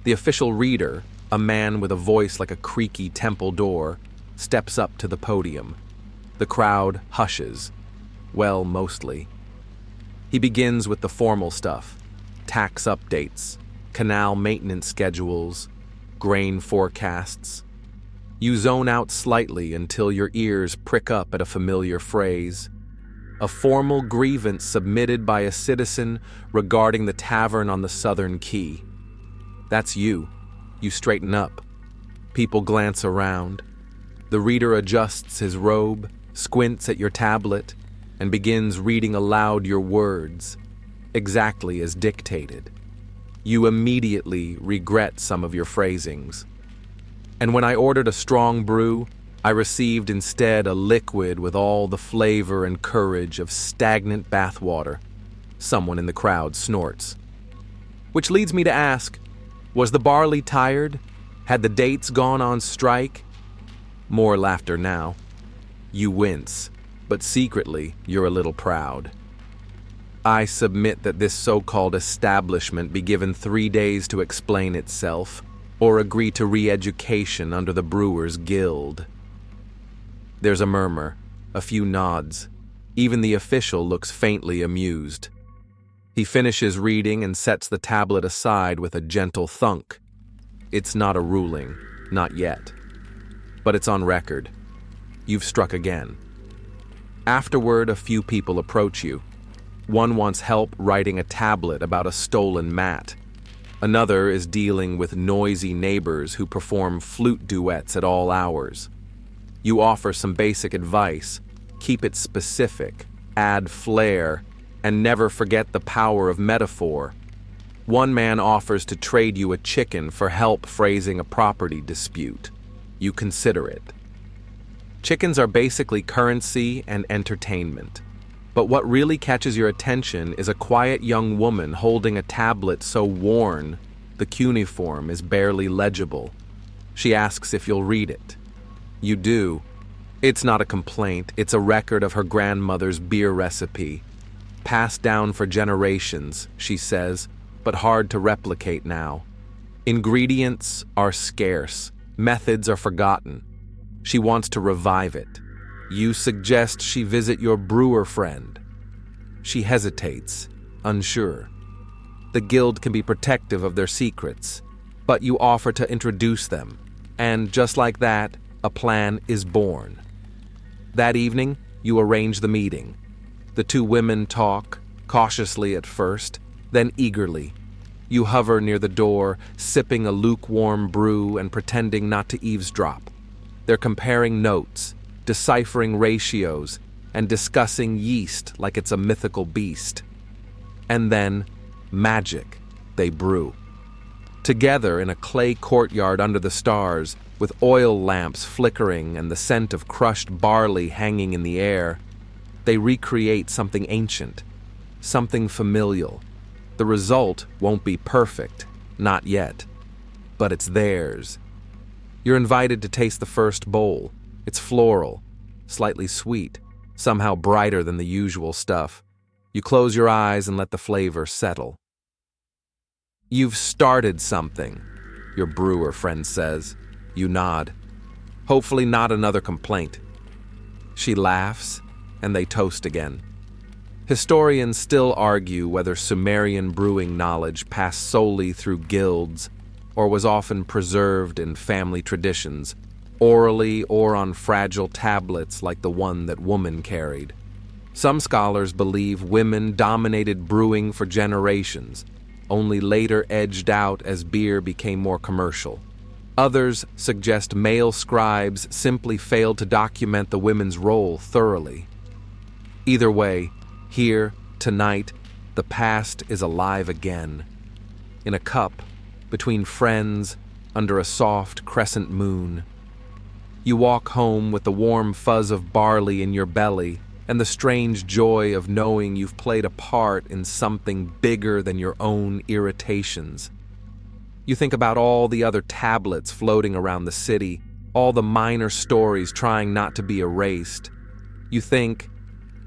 The official reader, a man with a voice like a creaky temple door, steps up to the podium. The crowd hushes. Well, mostly. He begins with the formal stuff: tax updates, canal maintenance schedules, grain forecasts. You zone out slightly until your ears prick up at a familiar phrase. A formal grievance submitted by a citizen regarding the tavern on the Southern Quay. That's you. You straighten up. People glance around. The reader adjusts his robe, squints at your tablet, and begins reading aloud your words, exactly as dictated. You immediately regret some of your phrasings. And when I ordered a strong brew, I received instead a liquid with all the flavor and courage of stagnant bathwater. Someone in the crowd snorts. Which leads me to ask, was the barley tired? Had the dates gone on strike? More laughter now. You wince, but secretly you're a little proud. I submit that this so-called establishment be given 3 days to explain itself, or agree to re-education under the Brewers' Guild. There's a murmur, a few nods. Even the official looks faintly amused. He finishes reading and sets the tablet aside with a gentle thunk. It's not a ruling, not yet. But it's on record. You've struck again. Afterward, a few people approach you. One wants help writing a tablet about a stolen mat. Another is dealing with noisy neighbors who perform flute duets at all hours. You offer some basic advice: keep it specific, add flair, and never forget the power of metaphor. One man offers to trade you a chicken for help phrasing a property dispute. You consider it. Chickens are basically currency and entertainment. But what really catches your attention is a quiet young woman holding a tablet so worn the cuneiform is barely legible. She asks if you'll read it. You do. It's not a complaint, it's a record of her grandmother's beer recipe. Passed down for generations, she says, but hard to replicate now. Ingredients are scarce, methods are forgotten. She wants to revive it. You suggest she visit your brewer friend. She hesitates, unsure. The guild can be protective of their secrets, but you offer to introduce them, and just like that, a plan is born. That evening, you arrange the meeting. The two women talk, cautiously at first, then eagerly. You hover near the door, sipping a lukewarm brew and pretending not to eavesdrop. They're comparing notes, deciphering ratios, and discussing yeast like it's a mythical beast. And then, magic, they brew. Together in a clay courtyard under the stars, with oil lamps flickering and the scent of crushed barley hanging in the air, they recreate something ancient, something familial. The result won't be perfect, not yet, but it's theirs. You're invited to taste the first bowl. It's floral, slightly sweet, somehow brighter than the usual stuff. You close your eyes and let the flavor settle. You've started something, your brewer friend says. You nod. Hopefully not another complaint. She laughs, and they toast again. Historians still argue whether Sumerian brewing knowledge passed solely through guilds or was often preserved in family traditions, orally or on fragile tablets like the one that woman carried. Some scholars believe women dominated brewing for generations, only later edged out as beer became more commercial. Others suggest male scribes simply failed to document the women's role thoroughly. Either way, here, tonight, the past is alive again. In a cup, between friends, under a soft crescent moon. You walk home with the warm fuzz of barley in your belly and the strange joy of knowing you've played a part in something bigger than your own irritations. You think about all the other tablets floating around the city, all the minor stories trying not to be erased. You think,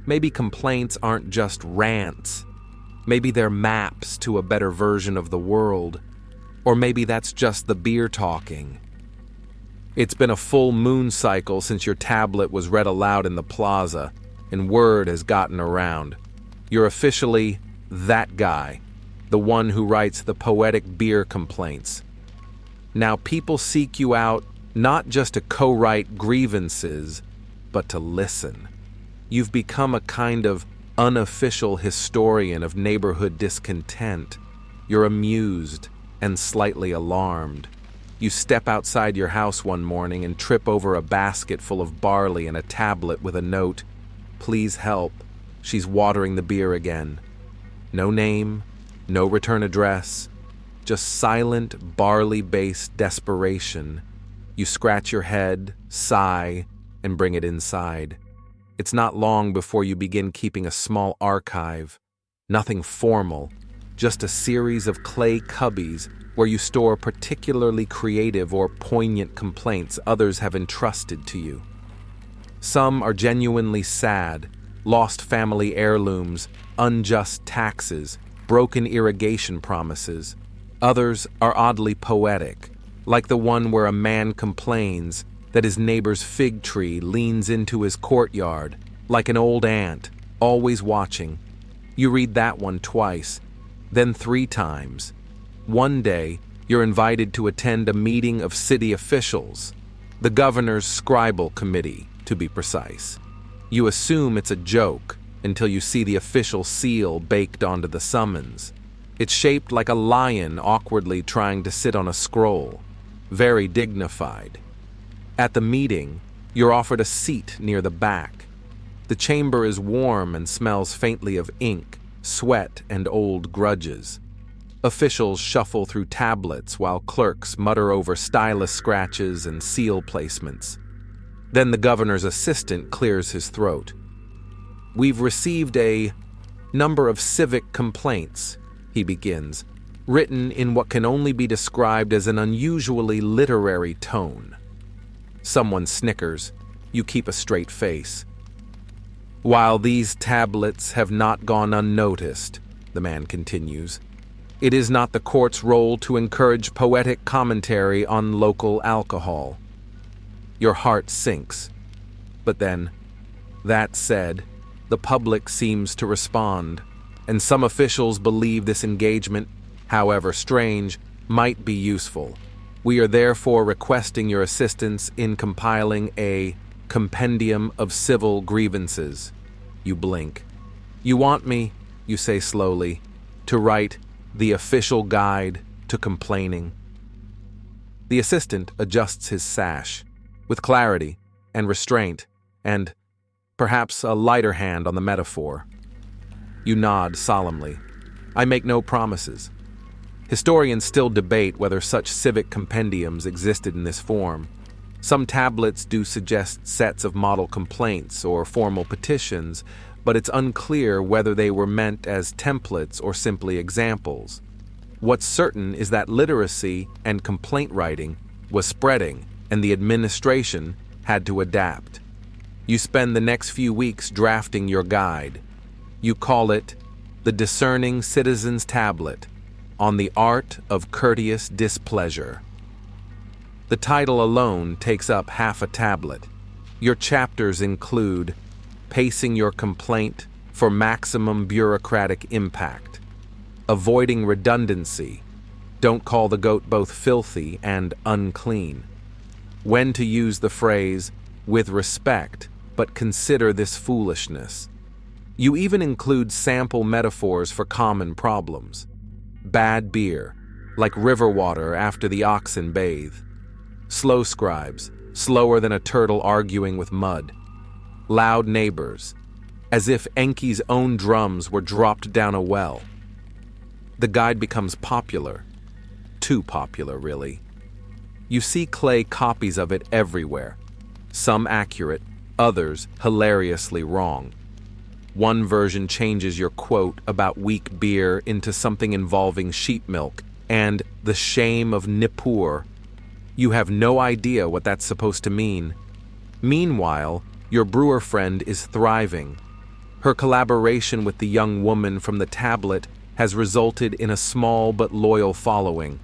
maybe complaints aren't just rants. Maybe they're maps to a better version of the world. Or maybe that's just the beer talking. It's been a full moon cycle since your tablet was read aloud in the plaza, and word has gotten around. You're officially that guy, the one who writes the poetic beer complaints. Now people seek you out not just to co-write grievances, but to listen. You've become a kind of unofficial historian of neighborhood discontent. You're amused and slightly alarmed. You step outside your house one morning and trip over a basket full of barley and a tablet with a note, "Please help, she's watering the beer again." No name, no return address, just silent barley-based desperation. You scratch your head, sigh, and bring it inside. It's not long before you begin keeping a small archive. Nothing formal, just a series of clay cubbies where you store particularly creative or poignant complaints others have entrusted to you. Some are genuinely sad, lost family heirlooms, unjust taxes, broken irrigation promises. Others are oddly poetic, like the one where a man complains that his neighbor's fig tree leans into his courtyard, like an old aunt, always watching. You read that one twice, then 3 times. One day, you're invited to attend a meeting of city officials, the governor's scribal committee, to be precise. You assume it's a joke until you see the official seal baked onto the summons. It's shaped like a lion awkwardly trying to sit on a scroll, very dignified. At the meeting, you're offered a seat near the back. The chamber is warm and smells faintly of ink, sweat, and old grudges. Officials shuffle through tablets while clerks mutter over stylus scratches and seal placements. Then the governor's assistant clears his throat. "We've received a number of civic complaints," he begins, written in what can only be described as an unusually literary tone. Someone snickers. You keep a straight face. "While these tablets have not gone unnoticed," the man continues, "it is not the court's role to encourage poetic commentary on local alcohol." Your heart sinks. But then, that said, the public seems to respond, and some officials believe this engagement, however strange, might be useful. We are therefore requesting your assistance in compiling a compendium of civil grievances. You blink. "You want me," you say slowly, "to write the official guide to complaining." The assistant adjusts his sash, with clarity and restraint, and perhaps a lighter hand on the metaphor. You nod solemnly. "I make no promises." Historians still debate whether such civic compendiums existed in this form. Some tablets do suggest sets of model complaints or formal petitions, but it's unclear whether they were meant as templates or simply examples. What's certain is that literacy and complaint writing was spreading, and the administration had to adapt. You spend the next few weeks drafting your guide. You call it the Discerning Citizen's Tablet on the Art of Courteous Displeasure. The title alone takes up half a tablet. Your chapters include pacing your complaint for maximum bureaucratic impact, avoiding redundancy, don't call the goat both filthy and unclean, when to use the phrase, with respect, but consider this foolishness. You even include sample metaphors for common problems. Bad beer, like river water after the oxen bathe. Slow scribes, slower than a turtle arguing with mud. Loud neighbors, as if Enki's own drums were dropped down a well. The guide becomes popular. Too popular, really. You see clay copies of it everywhere. Some accurate, others hilariously wrong. One version changes your quote about weak beer into something involving sheep milk and the shame of Nippur. You have no idea what that's supposed to mean. Meanwhile, your brewer friend is thriving. Her collaboration with the young woman from the tablet has resulted in a small but loyal following.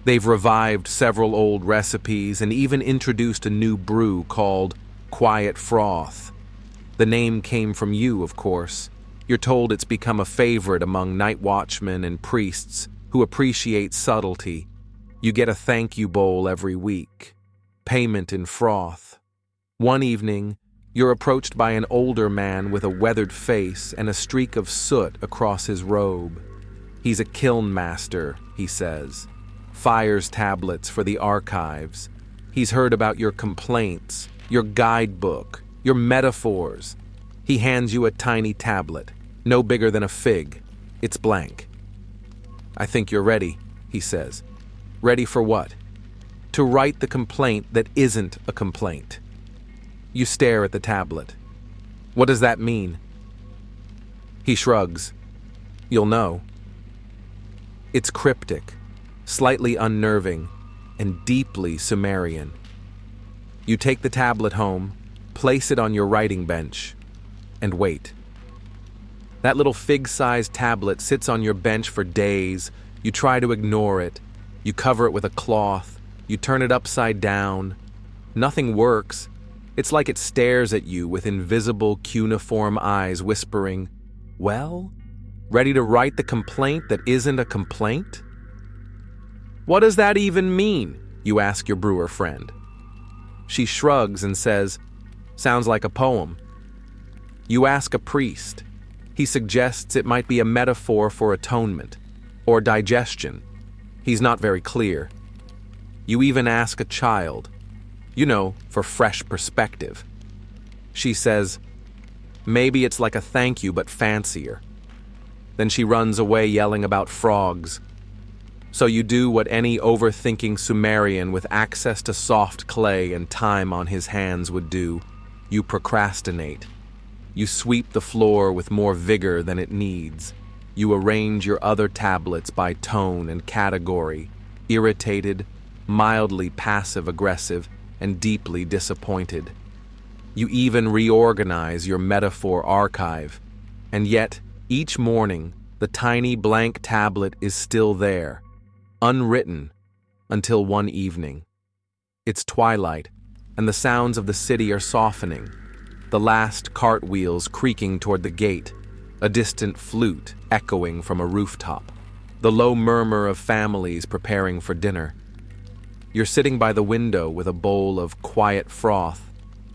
They've revived several old recipes and even introduced a new brew called Quiet Froth. The name came from you, of course. You're told it's become a favorite among night watchmen and priests who appreciate subtlety. You get a thank you bowl every week. Payment in froth. One evening, you're approached by an older man with a weathered face and a streak of soot across his robe. He's a kiln master, he says. Fires tablets for the archives. He's heard about your complaints, your guidebook, your metaphors. He hands you a tiny tablet, no bigger than a fig. It's blank. "I think you're ready," he says. "Ready for what?" "To write the complaint that isn't a complaint." You stare at the tablet. "What does that mean?" He shrugs. "You'll know." It's cryptic, slightly unnerving, and deeply Sumerian. You take the tablet home, place it on your writing bench, and wait. That little fig-sized tablet sits on your bench for days. You try to ignore it. You cover it with a cloth. You turn it upside down. Nothing works. It's like it stares at you with invisible cuneiform eyes whispering, "Well, ready to write the complaint that isn't a complaint?" "What does that even mean?" you ask your brewer friend. She shrugs and says, "Sounds like a poem." You ask a priest. He suggests it might be a metaphor for atonement or digestion. He's not very clear. You even ask a child, for fresh perspective. She says, "Maybe it's like a thank you but fancier." Then she runs away yelling about frogs. So you do what any overthinking Sumerian with access to soft clay and time on his hands would do. You procrastinate. You sweep the floor with more vigor than it needs. You arrange your other tablets by tone and category, irritated, mildly passive-aggressive, and deeply disappointed. You even reorganize your metaphor archive, and yet, each morning, the tiny blank tablet is still there, unwritten, until one evening. It's twilight, and the sounds of the city are softening, the last cartwheels creaking toward the gate, a distant flute echoing from a rooftop, the low murmur of families preparing for dinner. You're sitting by the window with a bowl of quiet froth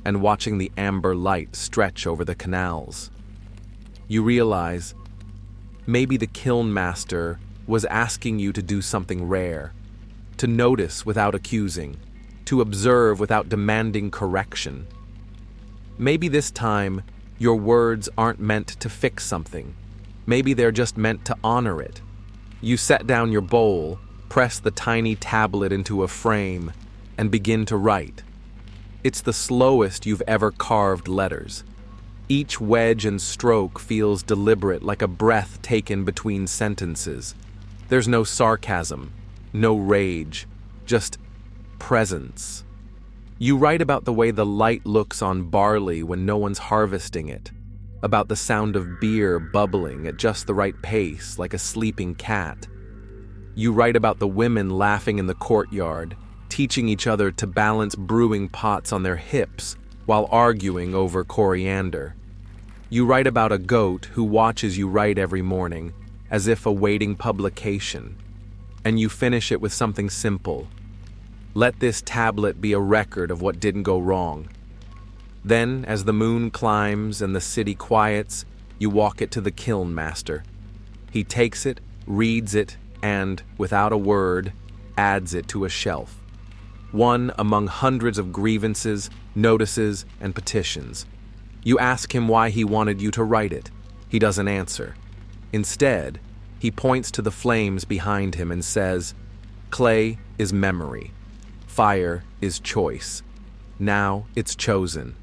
and watching the amber light stretch over the canals. You realize maybe the kiln master was asking you to do something rare, to notice without accusing, to observe without demanding correction. Maybe this time your words aren't meant to fix something. Maybe they're just meant to honor it. You set down your bowl, press the tiny tablet into a frame, and begin to write. It's the slowest you've ever carved letters. Each wedge and stroke feels deliberate, like a breath taken between sentences. There's no sarcasm, no rage, just presence. You write about the way the light looks on barley when no one's harvesting it, about the sound of beer bubbling at just the right pace, like a sleeping cat. You write about the women laughing in the courtyard, teaching each other to balance brewing pots on their hips while arguing over coriander. You write about a goat who watches you write every morning, as if awaiting publication. And you finish it with something simple. Let this tablet be a record of what didn't go wrong. Then, as the moon climbs and the city quiets, you walk it to the kiln master. He takes it, reads it, and, without a word, adds it to a shelf. One among hundreds of grievances, notices, and petitions. You ask him why he wanted you to write it. He doesn't answer. Instead, he points to the flames behind him and says, "Clay is memory. Fire is choice. Now it's chosen."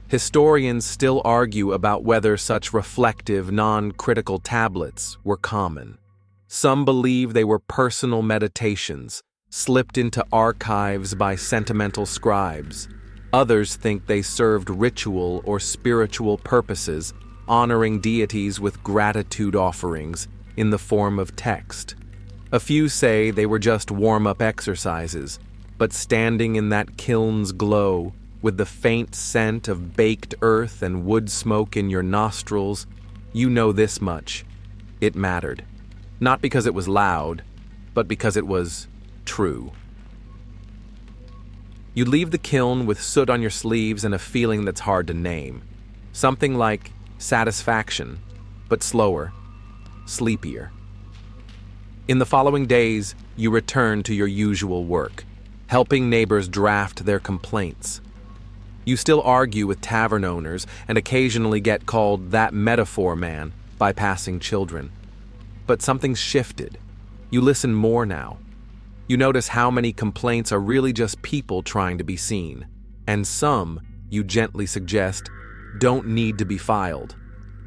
Historians still argue about whether such reflective, non-critical tablets were common. Some believe they were personal meditations, slipped into archives by sentimental scribes. Others think they served ritual or spiritual purposes, honoring deities with gratitude offerings in the form of text. A few say they were just warm-up exercises, but standing in that kiln's glow, with the faint scent of baked earth and wood smoke in your nostrils, you know this much: it mattered. Not because it was loud, but because it was true. You leave the kiln with soot on your sleeves and a feeling that's hard to name. Something like satisfaction, but slower, sleepier. In the following days, you return to your usual work, helping neighbors draft their complaints. You still argue with tavern owners and occasionally get called that metaphor man by passing children. But something's shifted. You listen more now. You notice how many complaints are really just people trying to be seen, and some, you gently suggest, don't need to be filed.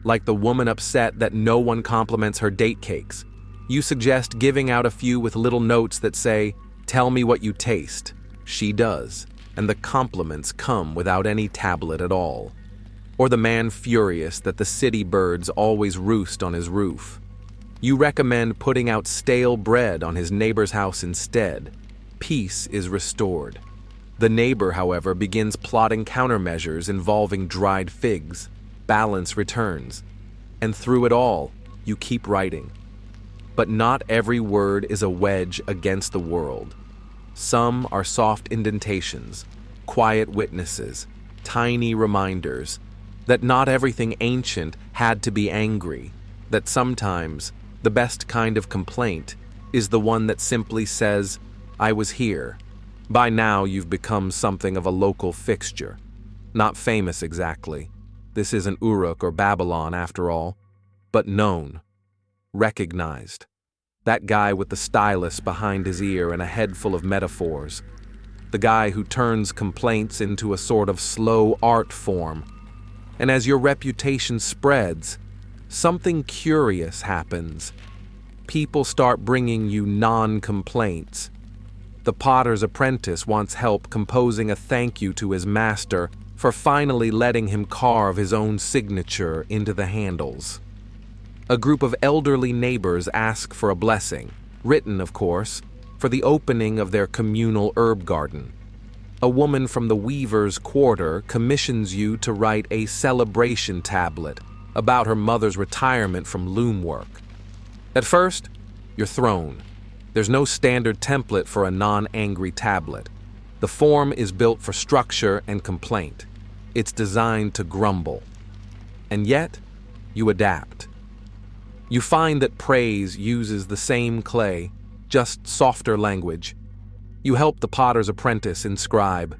Like the woman upset that no one compliments her date cakes. You suggest giving out a few with little notes that say, "Tell me what you taste." She does, and the compliments come without any tablet at all. Or the man furious that the city birds always roost on his roof. You recommend putting out stale bread on his neighbor's house instead. Peace is restored. The neighbor, however, begins plotting countermeasures involving dried figs. Balance returns. And through it all, you keep writing. But not every word is a wedge against the world. Some are soft indentations, quiet witnesses, tiny reminders that not everything ancient had to be angry, that sometimes the best kind of complaint is the one that simply says, "I was here." By now, you've become something of a local fixture. Not famous exactly. This isn't Uruk or Babylon after all, but known, recognized. That guy with the stylus behind his ear and a head full of metaphors. The guy who turns complaints into a sort of slow art form. And as your reputation spreads, something curious happens. People start bringing you non-complaints. The potter's apprentice wants help composing a thank you to his master for finally letting him carve his own signature into the handles. A group of elderly neighbors ask for a blessing, written, of course, for the opening of their communal herb garden. A woman from the weaver's quarter commissions you to write a celebration tablet about her mother's retirement from loom work. At first, you're thrown. There's no standard template for a non-angry tablet. The form is built for structure and complaint. It's designed to grumble. And yet, you adapt. You find that praise uses the same clay, just softer language. You help the potter's apprentice inscribe.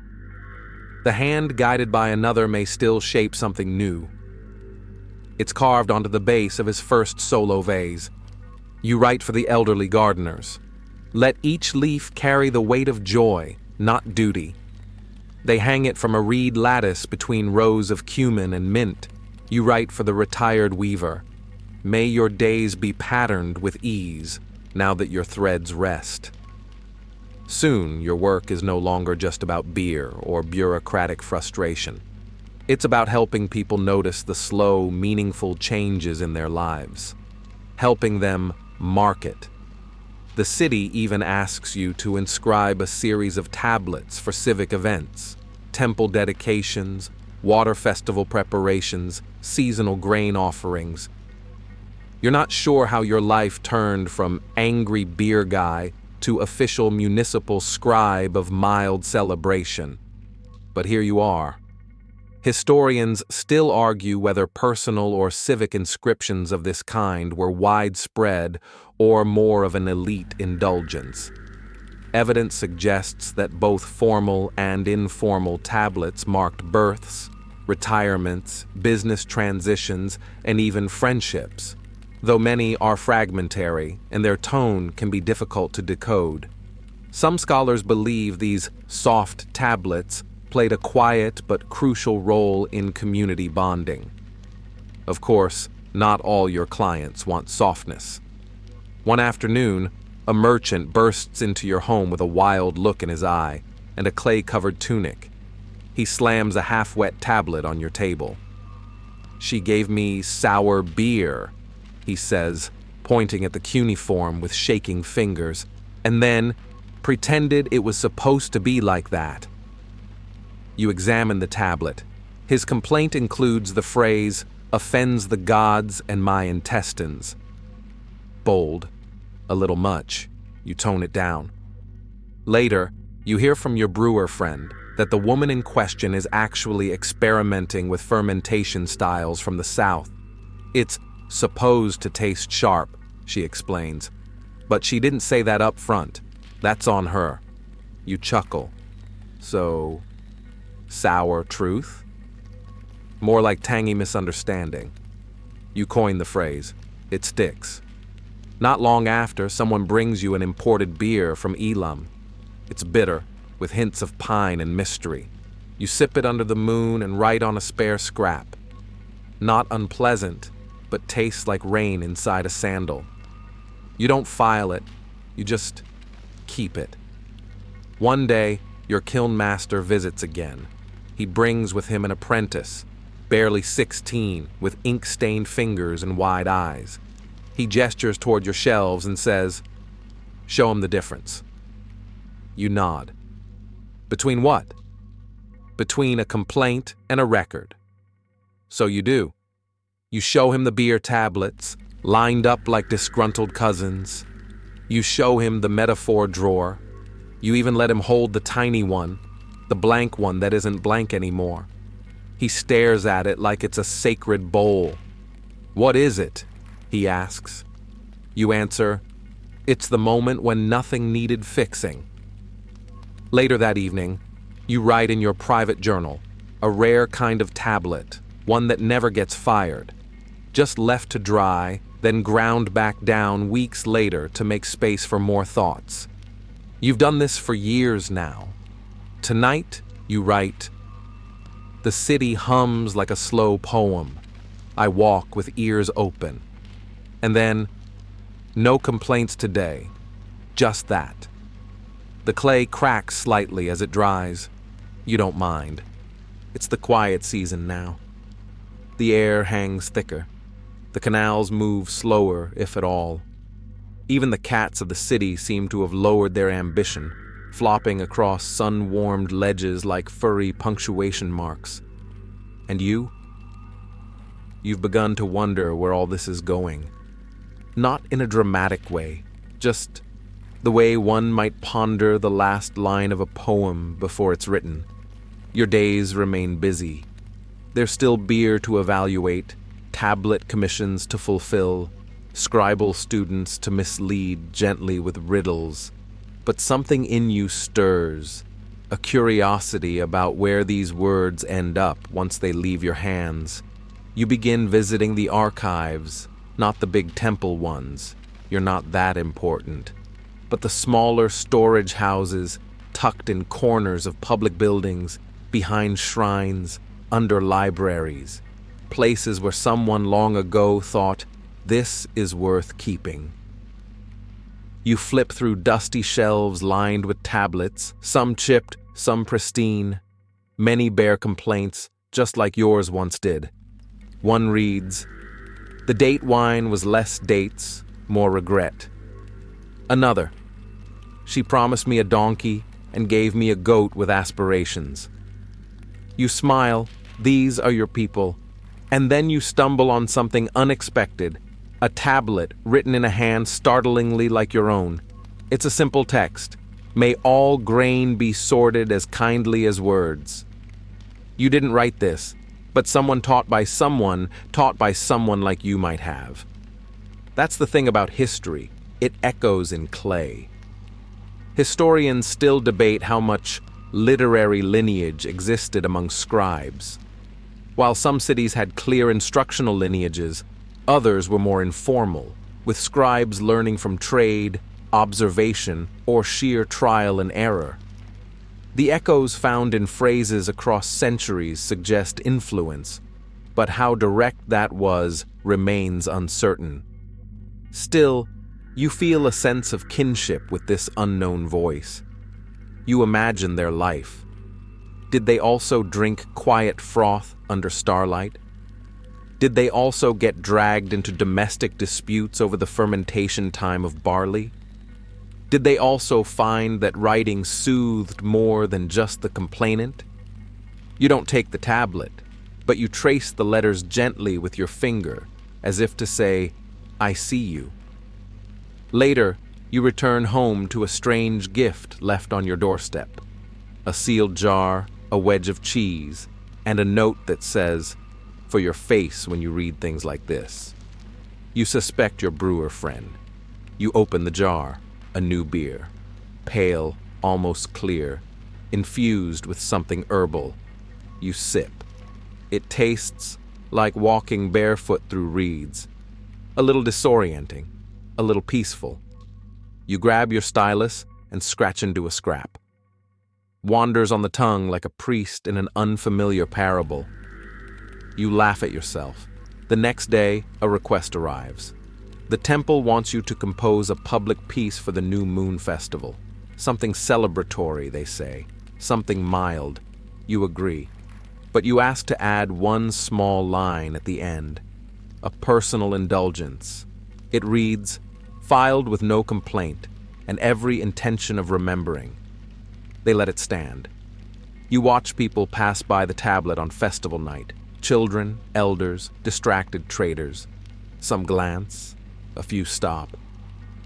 The hand guided by another may still shape something new. It's carved onto the base of his first solo vase. You write for the elderly gardeners. Let each leaf carry the weight of joy, not duty. They hang it from a reed lattice between rows of cumin and mint. You write for the retired weaver. May your days be patterned with ease, now that your threads rest. Soon, your work is no longer just about beer or bureaucratic frustration. It's about helping people notice the slow, meaningful changes in their lives. Helping them market. The city even asks you to inscribe a series of tablets for civic events, temple dedications, water festival preparations, seasonal grain offerings. You're not sure how your life turned from angry beer guy to official municipal scribe of mild celebration. But here you are. Historians still argue whether personal or civic inscriptions of this kind were widespread or more of an elite indulgence. Evidence suggests that both formal and informal tablets marked births, retirements, business transitions, and even friendships, though many are fragmentary and their tone can be difficult to decode. Some scholars believe these soft tablets played a quiet but crucial role in community bonding. Of course, not all your clients want softness. One afternoon, a merchant bursts into your home with a wild look in his eye and a clay-covered tunic. He slams a half-wet tablet on your table. "She gave me sour beer," he says, pointing at the cuneiform with shaking fingers, and then pretended it was supposed to be like that. You examine the tablet. His complaint includes the phrase, "offends the gods and my intestines." Bold. A little much. You tone it down. Later, you hear from your brewer friend that the woman in question is actually experimenting with fermentation styles from the South. It's supposed to taste sharp, she explains. But she didn't say that up front. That's on her. You chuckle. So, sour truth? More like tangy misunderstanding. You coin the phrase. It sticks. Not long after, someone brings you an imported beer from Elam. It's bitter, with hints of pine and mystery. You sip it under the moon and write on a spare scrap. Not unpleasant, but tastes like rain inside a sandal. You don't file it, you just keep it. One day, your kiln master visits again. He brings with him an apprentice, barely 16, with ink-stained fingers and wide eyes. He gestures toward your shelves and says, "Show him the difference." You nod. Between what? Between a complaint and a record. So you do. You show him the beer tablets, lined up like disgruntled cousins. You show him the metaphor drawer. You even let him hold the tiny one, the blank one that isn't blank anymore. He stares at it like it's a sacred bowl. "What is it?" he asks. You answer, "It's the moment when nothing needed fixing." Later that evening, you write in your private journal, a rare kind of tablet, one that never gets fired, just left to dry then ground back down weeks later to make space for more thoughts. You've done this for years now. Tonight, you write, "The city hums like a slow poem. I walk with ears open." And then, "No complaints today. Just that." The clay cracks slightly as it dries. You don't mind. It's the quiet season now. The air hangs thicker. The canals move slower, if at all. Even the cats of the city seem to have lowered their ambition, flopping across sun-warmed ledges like furry punctuation marks. And you? You've begun to wonder where all this is going. Not in a dramatic way, just the way one might ponder the last line of a poem before it's written. Your days remain busy. There's still beer to evaluate, tablet commissions to fulfill, scribal students to mislead gently with riddles. But something in you stirs, a curiosity about where these words end up once they leave your hands. You begin visiting the archives, not the big temple ones. You're not that important. But the smaller storage houses tucked in corners of public buildings, behind shrines, under libraries, places where someone long ago thought, "This is worth keeping." You flip through dusty shelves lined with tablets, some chipped, some pristine. Many bear complaints, just like yours once did. One reads, "The date wine was less dates, more regret." Another, "She promised me a donkey and gave me a goat with aspirations." You smile, these are your people, and then you stumble on something unexpected, a tablet written in a hand startlingly like your own. It's a simple text, "May all grain be sorted as kindly as words." You didn't write this, but someone taught by someone like you might have. That's the thing about history, it echoes in clay. Historians still debate how much literary lineage existed among scribes. While some cities had clear instructional lineages, others were more informal, with scribes learning from trade, observation, or sheer trial and error. The echoes found in phrases across centuries suggest influence, but how direct that was remains uncertain. Still, you feel a sense of kinship with this unknown voice. You imagine their life. Did they also drink quiet froth under starlight? Did they also get dragged into domestic disputes over the fermentation time of barley? Did they also find that writing soothed more than just the complainant? You don't take the tablet, but you trace the letters gently with your finger, as if to say, "I see you." Later, you return home to a strange gift left on your doorstep. A sealed jar, a wedge of cheese, and a note that says, "For your face when you read things like this." You suspect your brewer friend. You open the jar, a new beer, pale, almost clear, infused with something herbal. You sip. It tastes like walking barefoot through reeds, a little disorienting, a little peaceful. You grab your stylus and scratch into a scrap. Wanders on the tongue like a priest in an unfamiliar parable. You laugh at yourself. The next day, a request arrives. The temple wants you to compose a public piece for the new moon festival. Something celebratory, they say. Something mild. You agree. But you ask to add one small line at the end. A personal indulgence. It reads, "Filed with no complaint, and every intention of remembering." They let it stand. You watch people pass by the tablet on festival night. Children, elders, distracted traders. Some glance, a few stop.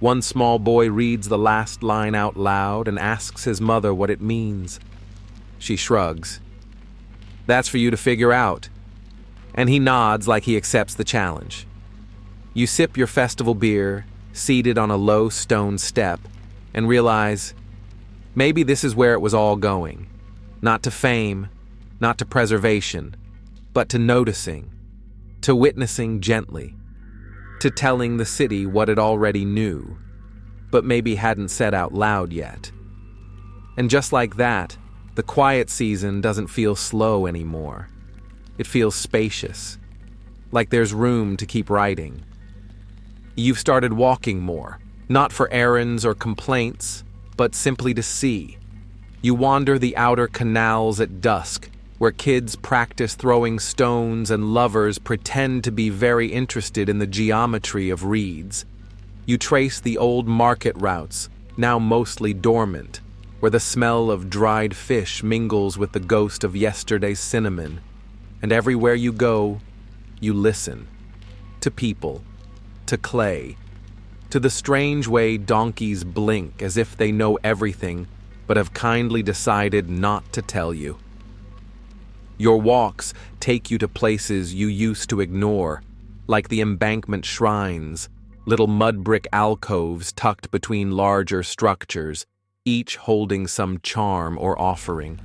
One small boy reads the last line out loud and asks his mother what it means. She shrugs. "That's for you to figure out." And he nods like he accepts the challenge. You sip your festival beer, seated on a low stone step, and realize, maybe this is where it was all going. Not to fame, not to preservation, but to noticing, to witnessing gently. to telling the city what it already knew, but maybe hadn't said out loud yet. And just like that, the quiet season doesn't feel slow anymore. It feels spacious, like there's room to keep writing. You've started walking more, not for errands or complaints, but simply to see. You wander the outer canals at dusk, where kids practice throwing stones and lovers pretend to be very interested in the geometry of reeds. You trace the old market routes, now mostly dormant, where the smell of dried fish mingles with the ghost of yesterday's cinnamon. And everywhere you go, you listen. To people, to clay, to the strange way donkeys blink as if they know everything, but have kindly decided not to tell you. Your walks take you to places you used to ignore, like the embankment shrines, little mud brick alcoves tucked between larger structures, each holding some charm or offering.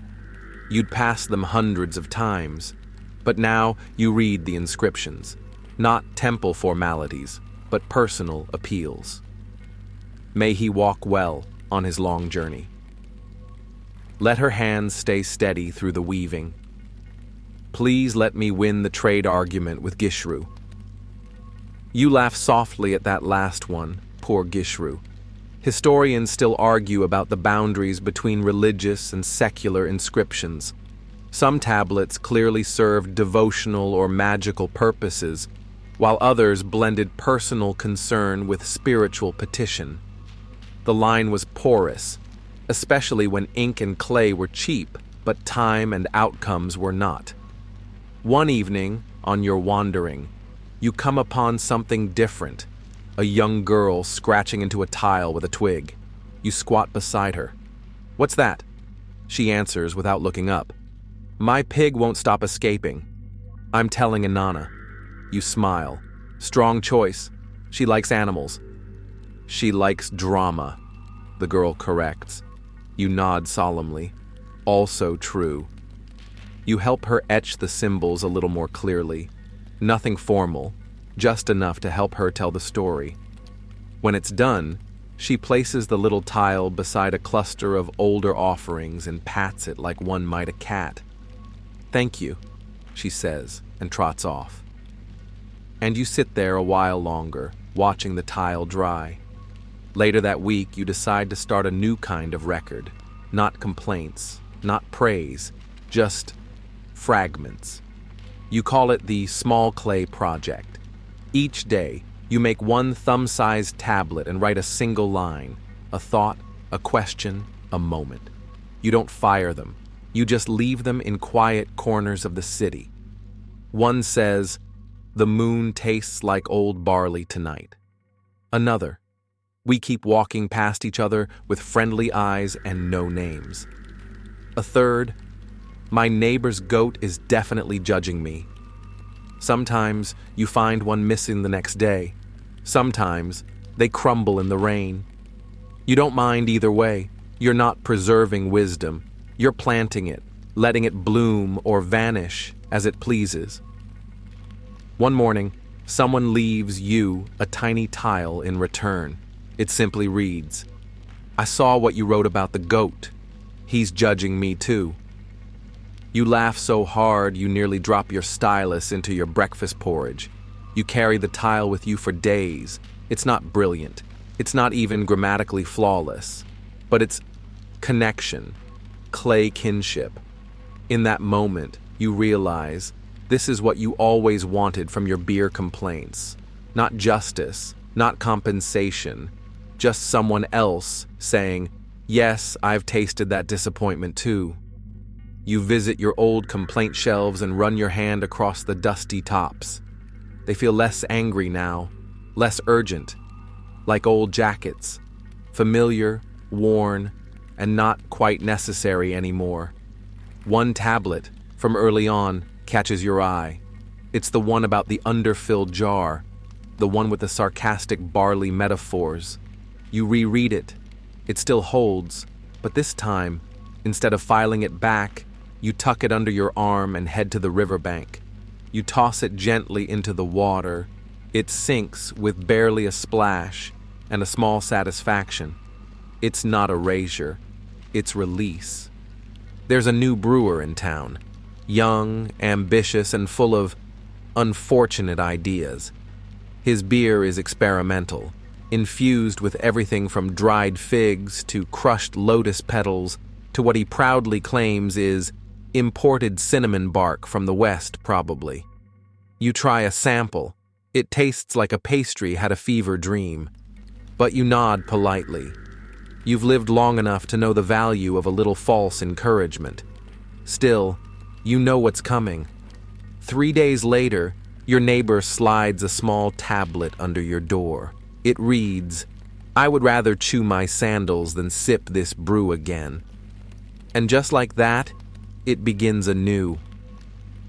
You'd passed them hundreds of times, but now you read the inscriptions, not temple formalities, but personal appeals. May he walk well on his long journey. Let her hands stay steady through the weaving. Please let me win the trade argument with Gishru. You laugh softly at that last one, poor Gishru. Historians still argue about the boundaries between religious and secular inscriptions. Some tablets clearly served devotional or magical purposes, while others blended personal concern with spiritual petition. The line was porous, especially when ink and clay were cheap, but time and outcomes were not. One evening, on your wandering, you come upon something different. A young girl scratching into a tile with a twig. You squat beside her. "What's that?" She answers without looking up. "My pig won't stop escaping. I'm telling Inanna." You smile. "Strong choice. She likes animals." "She likes drama," the girl corrects. You nod solemnly. Also true. You help her etch the symbols a little more clearly. Nothing formal, just enough to help her tell the story. When it's done, she places the little tile beside a cluster of older offerings and pats it like one might a cat. "Thank you," she says, and trots off. And you sit there a while longer, watching the tile dry. Later that week, you decide to start a new kind of record. Not complaints, not praise, just fragments. You call it the Small Clay Project. Each day, you make one thumb-sized tablet and write a single line, a thought, a question, a moment. You don't fire them. You just leave them in quiet corners of the city. One says, "The moon tastes like old barley tonight." Another, "We keep walking past each other with friendly eyes and no names." A third, "My neighbor's goat is definitely judging me." Sometimes you find one missing the next day. Sometimes they crumble in the rain. You don't mind either way. You're not preserving wisdom. You're planting it, letting it bloom or vanish as it pleases. One morning, someone leaves you a tiny tile in return. It simply reads, "I saw what you wrote about the goat. He's judging me too." You laugh so hard you nearly drop your stylus into your breakfast porridge. You carry the tile with you for days. It's not brilliant. It's not even grammatically flawless. But it's connection, clay kinship. In that moment, you realize this is what you always wanted from your beer complaints. Not justice, not compensation, just someone else saying, "Yes, I've tasted that disappointment too." You visit your old complaint shelves and run your hand across the dusty tops. They feel less angry now, less urgent, like old jackets, familiar, worn, and not quite necessary anymore. One tablet, from early on, catches your eye. It's the one about the underfilled jar, the one with the sarcastic barley metaphors. You reread it. It still holds, but this time, instead of filing it back, you tuck it under your arm and head to the riverbank. You toss it gently into the water, It sinks with barely a splash and a small satisfaction. It's not erasure, it's release. There's a new brewer in town, young, ambitious, and full of unfortunate ideas. His beer is experimental, infused with everything from dried figs to crushed lotus petals to what he proudly claims is imported cinnamon bark from the West, probably. You try a sample. It tastes like a pastry had a fever dream. But you nod politely. You've lived long enough to know the value of a little false encouragement. Still, you know what's coming. 3 days later, your neighbor slides a small tablet under your door. It reads, "I would rather chew my sandals than sip this brew again." And just like that, it begins anew.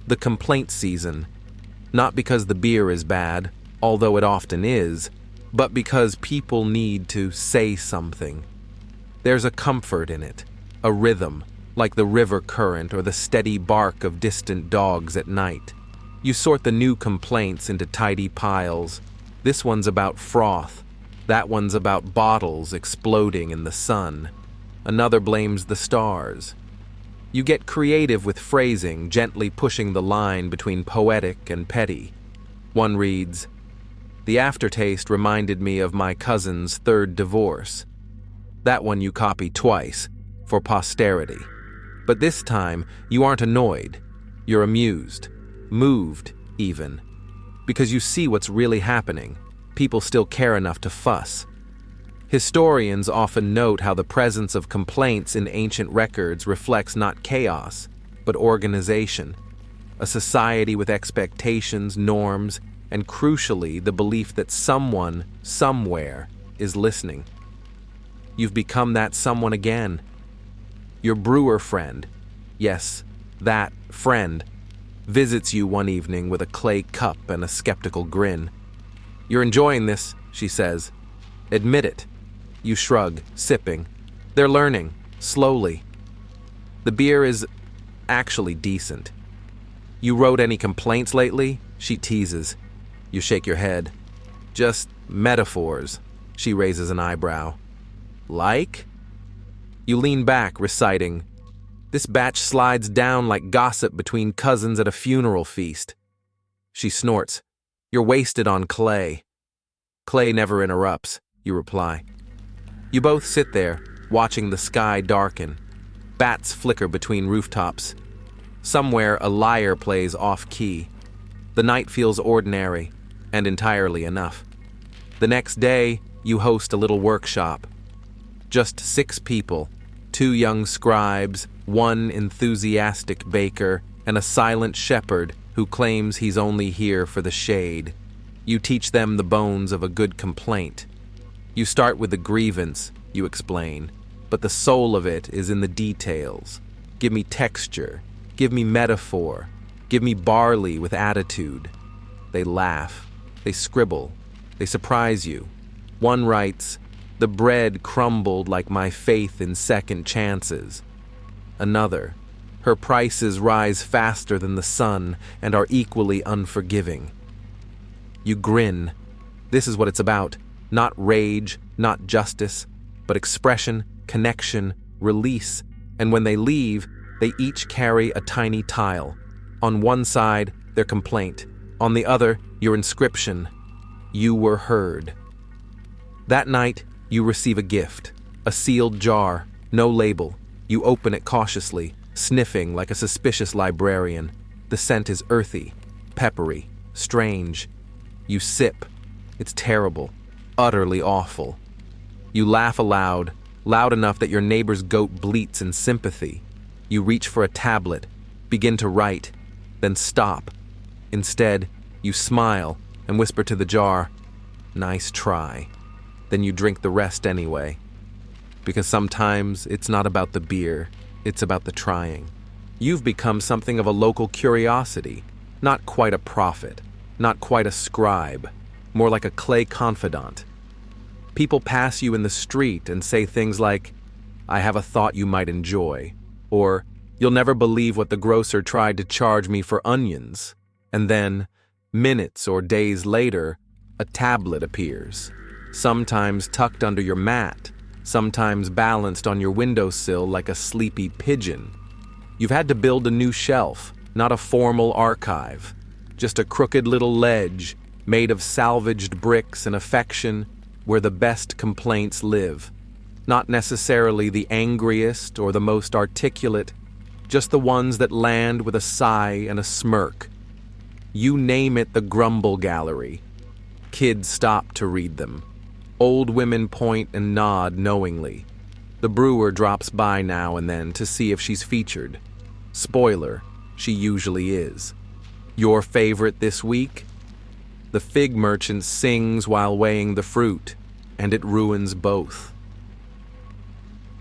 The complaint season. Not because the beer is bad, although it often is, but because people need to say something. There's a comfort in it, a rhythm, like the river current or the steady bark of distant dogs at night. You sort the new complaints into tidy piles. This one's about froth. That one's about bottles exploding in the sun. Another blames the stars. You get creative with phrasing, gently pushing the line between poetic and petty. One reads, "The aftertaste reminded me of my cousin's third divorce." That one you copy twice, for posterity. But this time, you aren't annoyed. You're amused, moved, even. Because you see what's really happening. People still care enough to fuss. Historians often note how the presence of complaints in ancient records reflects not chaos, but organization, a society with expectations, norms, and crucially, the belief that someone, somewhere, is listening. You've become that someone again. Your brewer friend, yes, that friend, visits you one evening with a clay cup and a skeptical grin. "You're enjoying this," she says. "Admit it." You shrug, sipping. They're learning, slowly. The beer is actually decent. "You wrote any complaints lately?" She teases. You shake your head. "Just metaphors." She raises an eyebrow. "Like?" You lean back, reciting, "This batch slides down like gossip between cousins at a funeral feast." She snorts. "You're wasted on clay." "Clay never interrupts," you reply. You both sit there, watching the sky darken. Bats flicker between rooftops. Somewhere a lyre plays off-key. The night feels ordinary, and entirely enough. The next day, you host a little workshop. Just 6 people, 2 young scribes, 1 enthusiastic baker, and a silent shepherd who claims he's only here for the shade. You teach them the bones of a good complaint. You start with the grievance, you explain, but the soul of it is in the details. Give me texture, give me metaphor, give me barley with attitude. They laugh, they scribble, they surprise you. One writes, "The bread crumbled like my faith in second chances." Another, "Her prices rise faster than the sun and are equally unforgiving." You grin. This is what it's about. Not rage, not justice, but expression, connection, release. And when they leave, they each carry a tiny tile. On one side, their complaint. On the other, your inscription. You were heard. That night, you receive a gift. A sealed jar, no label. You open it cautiously, sniffing like a suspicious librarian. The scent is earthy, peppery, strange. You sip. It's terrible. Utterly awful. You laugh aloud, loud enough that your neighbor's goat bleats in sympathy. You reach for a tablet, begin to write, then stop. Instead, you smile and whisper to the jar, "Nice try." Then you drink the rest anyway. Because sometimes it's not about the beer, it's about the trying. You've become something of a local curiosity, not quite a prophet, not quite a scribe, more like a clay confidant. People pass you in the street and say things like, "I have a thought you might enjoy," or "You'll never believe what the grocer tried to charge me for onions." And then, minutes or days later, a tablet appears, sometimes tucked under your mat, sometimes balanced on your windowsill like a sleepy pigeon. You've had to build a new shelf, not a formal archive, just a crooked little ledge made of salvaged bricks and affection where the best complaints live. Not necessarily the angriest or the most articulate, just the ones that land with a sigh and a smirk. You name it, the grumble gallery. Kids stop to read them. Old women point and nod knowingly. The brewer drops by now and then to see if she's featured. Spoiler, she usually is. Your favorite this week? The fig merchant sings while weighing the fruit, and it ruins both.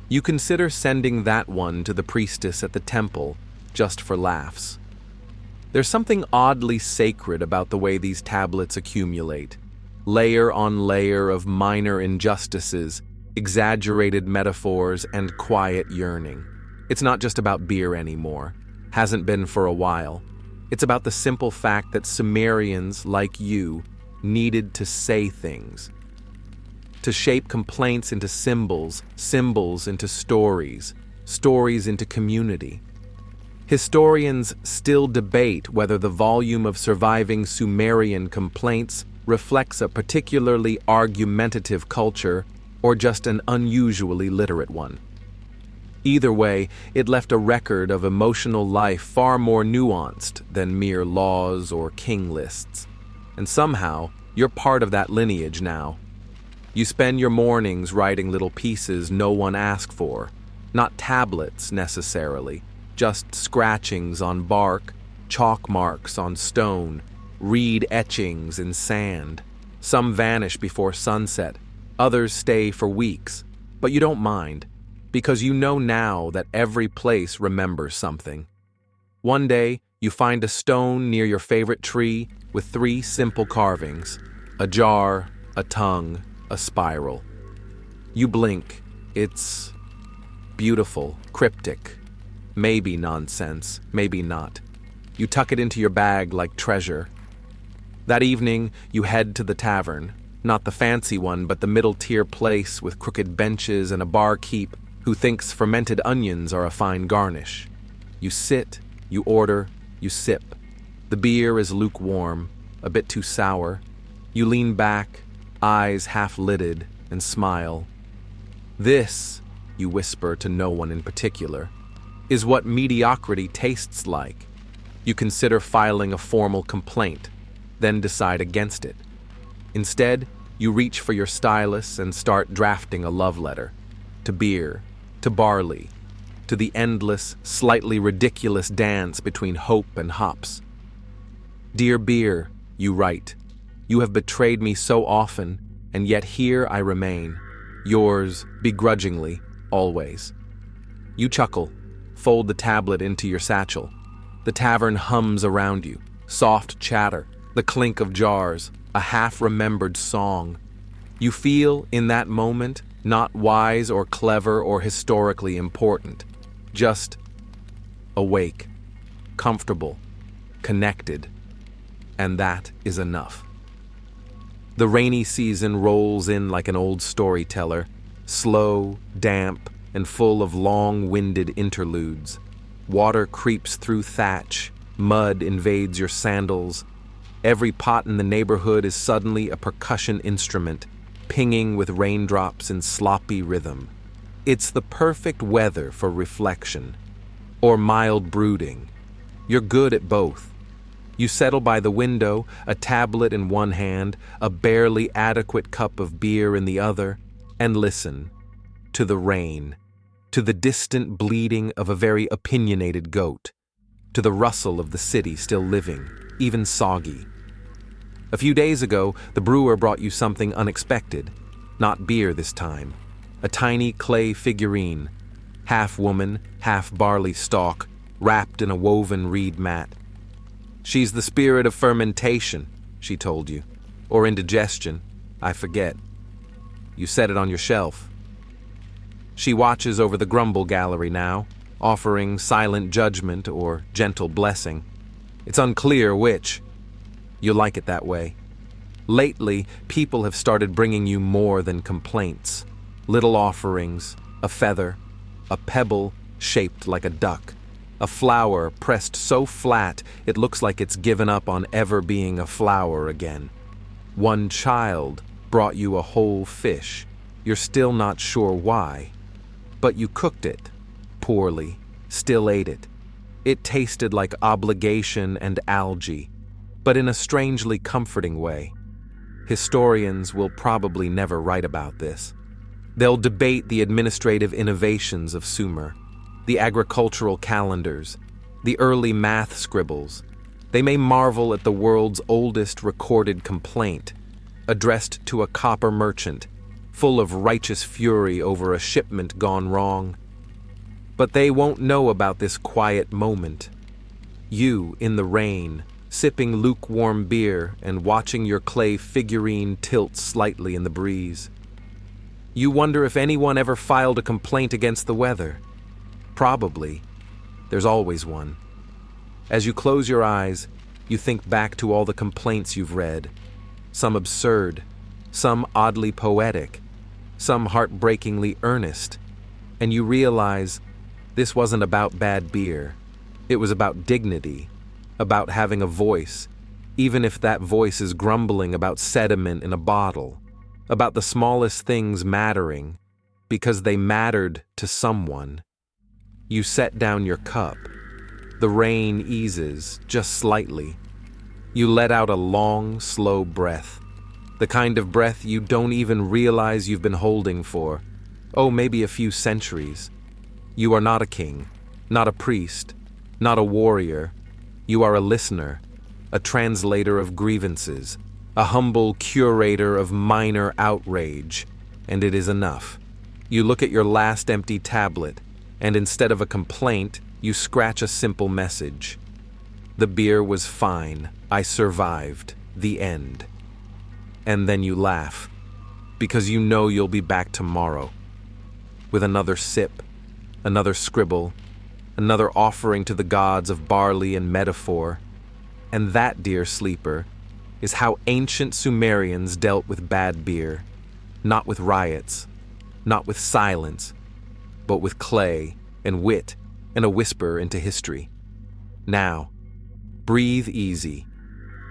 You consider sending that one to the priestess at the temple, just for laughs. There's something oddly sacred about the way these tablets accumulate. Layer on layer of minor injustices, exaggerated metaphors, and quiet yearning. It's not just about beer anymore. Hasn't been for a while. It's about the simple fact that Sumerians, like you, needed to say things. To shape complaints into symbols, symbols into stories, stories into community. Historians still debate whether the volume of surviving Sumerian complaints reflects a particularly argumentative culture or just an unusually literate one. Either way, it left a record of emotional life far more nuanced than mere laws or king lists. And somehow, you're part of that lineage now. You spend your mornings writing little pieces no one asked for, not tablets necessarily, just scratchings on bark, chalk marks on stone, reed etchings in sand. Some vanish before sunset, others stay for weeks, but you don't mind, because you know now that every place remembers something. One day, you find a stone near your favorite tree with 3 simple carvings, a jar, a tongue, a spiral. You blink. It's beautiful, cryptic, maybe nonsense, maybe not. You tuck it into your bag like treasure. That evening, you head to the tavern, not the fancy one, but the middle-tier place with crooked benches and a barkeep who thinks fermented onions are a fine garnish. You sit, you order, you sip. The beer is lukewarm, a bit too sour. You lean back, eyes half-lidded, and smile. This, you whisper to no one in particular, is what mediocrity tastes like. You consider filing a formal complaint, then decide against it. Instead, you reach for your stylus and start drafting a love letter. To beer, to barley, to the endless, slightly ridiculous dance between hope and hops. Dear beer, you write, you have betrayed me so often, and yet here I remain, yours begrudgingly, always. You chuckle, fold the tablet into your satchel. The tavern hums around you, soft chatter, the clink of jars, a half-remembered song. You feel, in that moment, not wise or clever or historically important, just awake, comfortable, connected, and that is enough. The rainy season rolls in like an old storyteller, slow, damp, and full of long-winded interludes. Water creeps through thatch, mud invades your sandals. Every pot in the neighborhood is suddenly a percussion instrument, pinging with raindrops in sloppy rhythm. It's the perfect weather for reflection, or mild brooding. You're good at both. You settle by the window, a tablet in one hand, a barely adequate cup of beer in the other, and listen to the rain, to the distant bleating of a very opinionated goat, to the rustle of the city still living, even soggy. A few days ago, the brewer brought you something unexpected. Not beer this time. A tiny clay figurine, half woman, half barley stalk, wrapped in a woven reed mat. She's the spirit of fermentation, she told you. Or indigestion, I forget. You set it on your shelf. She watches over the grumble gallery now, offering silent judgment or gentle blessing. It's unclear which. You like it that way. Lately, people have started bringing you more than complaints. Little offerings, a feather, a pebble shaped like a duck, a flower pressed so flat it looks like it's given up on ever being a flower again. One child brought you a whole fish. You're still not sure why, but you cooked it, poorly, still ate it. It tasted like obligation and algae, but in a strangely comforting way. Historians will probably never write about this. They'll debate the administrative innovations of Sumer, the agricultural calendars, the early math scribbles. They may marvel at the world's oldest recorded complaint, addressed to a copper merchant, full of righteous fury over a shipment gone wrong. But they won't know about this quiet moment. You, in the rain, sipping lukewarm beer and watching your clay figurine tilt slightly in the breeze. You wonder if anyone ever filed a complaint against the weather. Probably. There's always one. As you close your eyes, you think back to all the complaints you've read. Some absurd, some oddly poetic, some heartbreakingly earnest, and you realize this wasn't about bad beer. It was about dignity, about having a voice, even if that voice is grumbling about sediment in a bottle, about the smallest things mattering, because they mattered to someone. You set down your cup. The rain eases, just slightly. You let out a long, slow breath, the kind of breath you don't even realize you've been holding for, maybe a few centuries. You are not a king, not a priest, not a warrior. You are a listener, a translator of grievances, a humble curator of minor outrage, and it is enough. You look at your last empty tablet, and instead of a complaint, you scratch a simple message. The beer was fine. I survived. The end. And then you laugh, because you know you'll be back tomorrow, with another sip, another scribble, another offering to the gods of barley and metaphor. And that, dear sleeper, is how ancient Sumerians dealt with bad beer, not with riots, not with silence, but with clay and wit and a whisper into history. Now, breathe easy.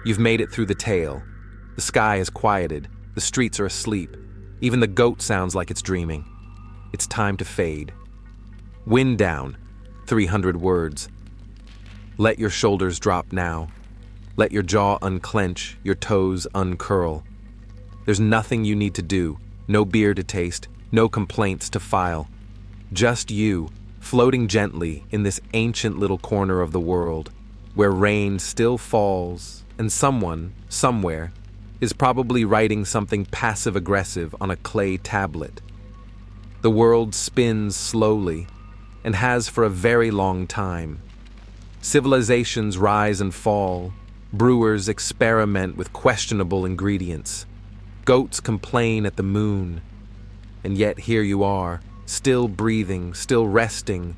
You've made it through the tale. The sky is quieted, the streets are asleep, even the goat sounds like it's dreaming. It's time to fade. Wind down, 300 words. Let your shoulders drop now. Let your jaw unclench, your toes uncurl. There's nothing you need to do, no beer to taste, no complaints to file. Just you, floating gently in this ancient little corner of the world, where rain still falls, and someone, somewhere, is probably writing something passive-aggressive on a clay tablet. The world spins slowly, and has for a very long time. Civilizations rise and fall. Brewers experiment with questionable ingredients. Goats complain at the moon. And yet here you are, still breathing, still resting,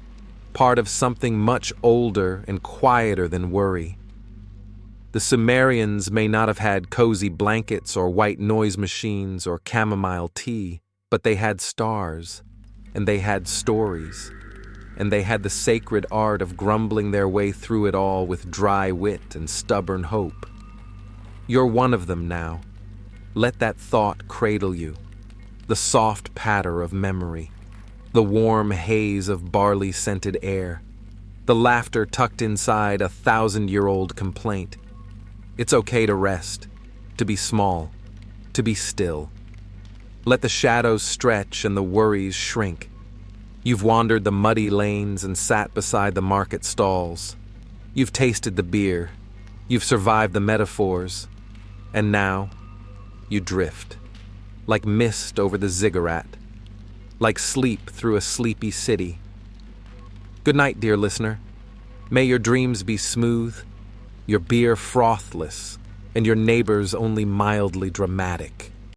part of something much older and quieter than worry. The Sumerians may not have had cozy blankets or white noise machines or chamomile tea, but they had stars, and they had stories, and they had the sacred art of grumbling their way through it all with dry wit and stubborn hope. You're one of them now. Let that thought cradle you, the soft patter of memory, the warm haze of barley-scented air, the laughter tucked inside a 1,000-year-old complaint. It's okay to rest, to be small, to be still. Let the shadows stretch and the worries shrink. You've wandered the muddy lanes and sat beside the market stalls. You've tasted the beer. You've survived the metaphors. And now, you drift, like mist over the ziggurat, like sleep through a sleepy city. Good night, dear listener. May your dreams be smooth, your beer frothless, and your neighbors only mildly dramatic.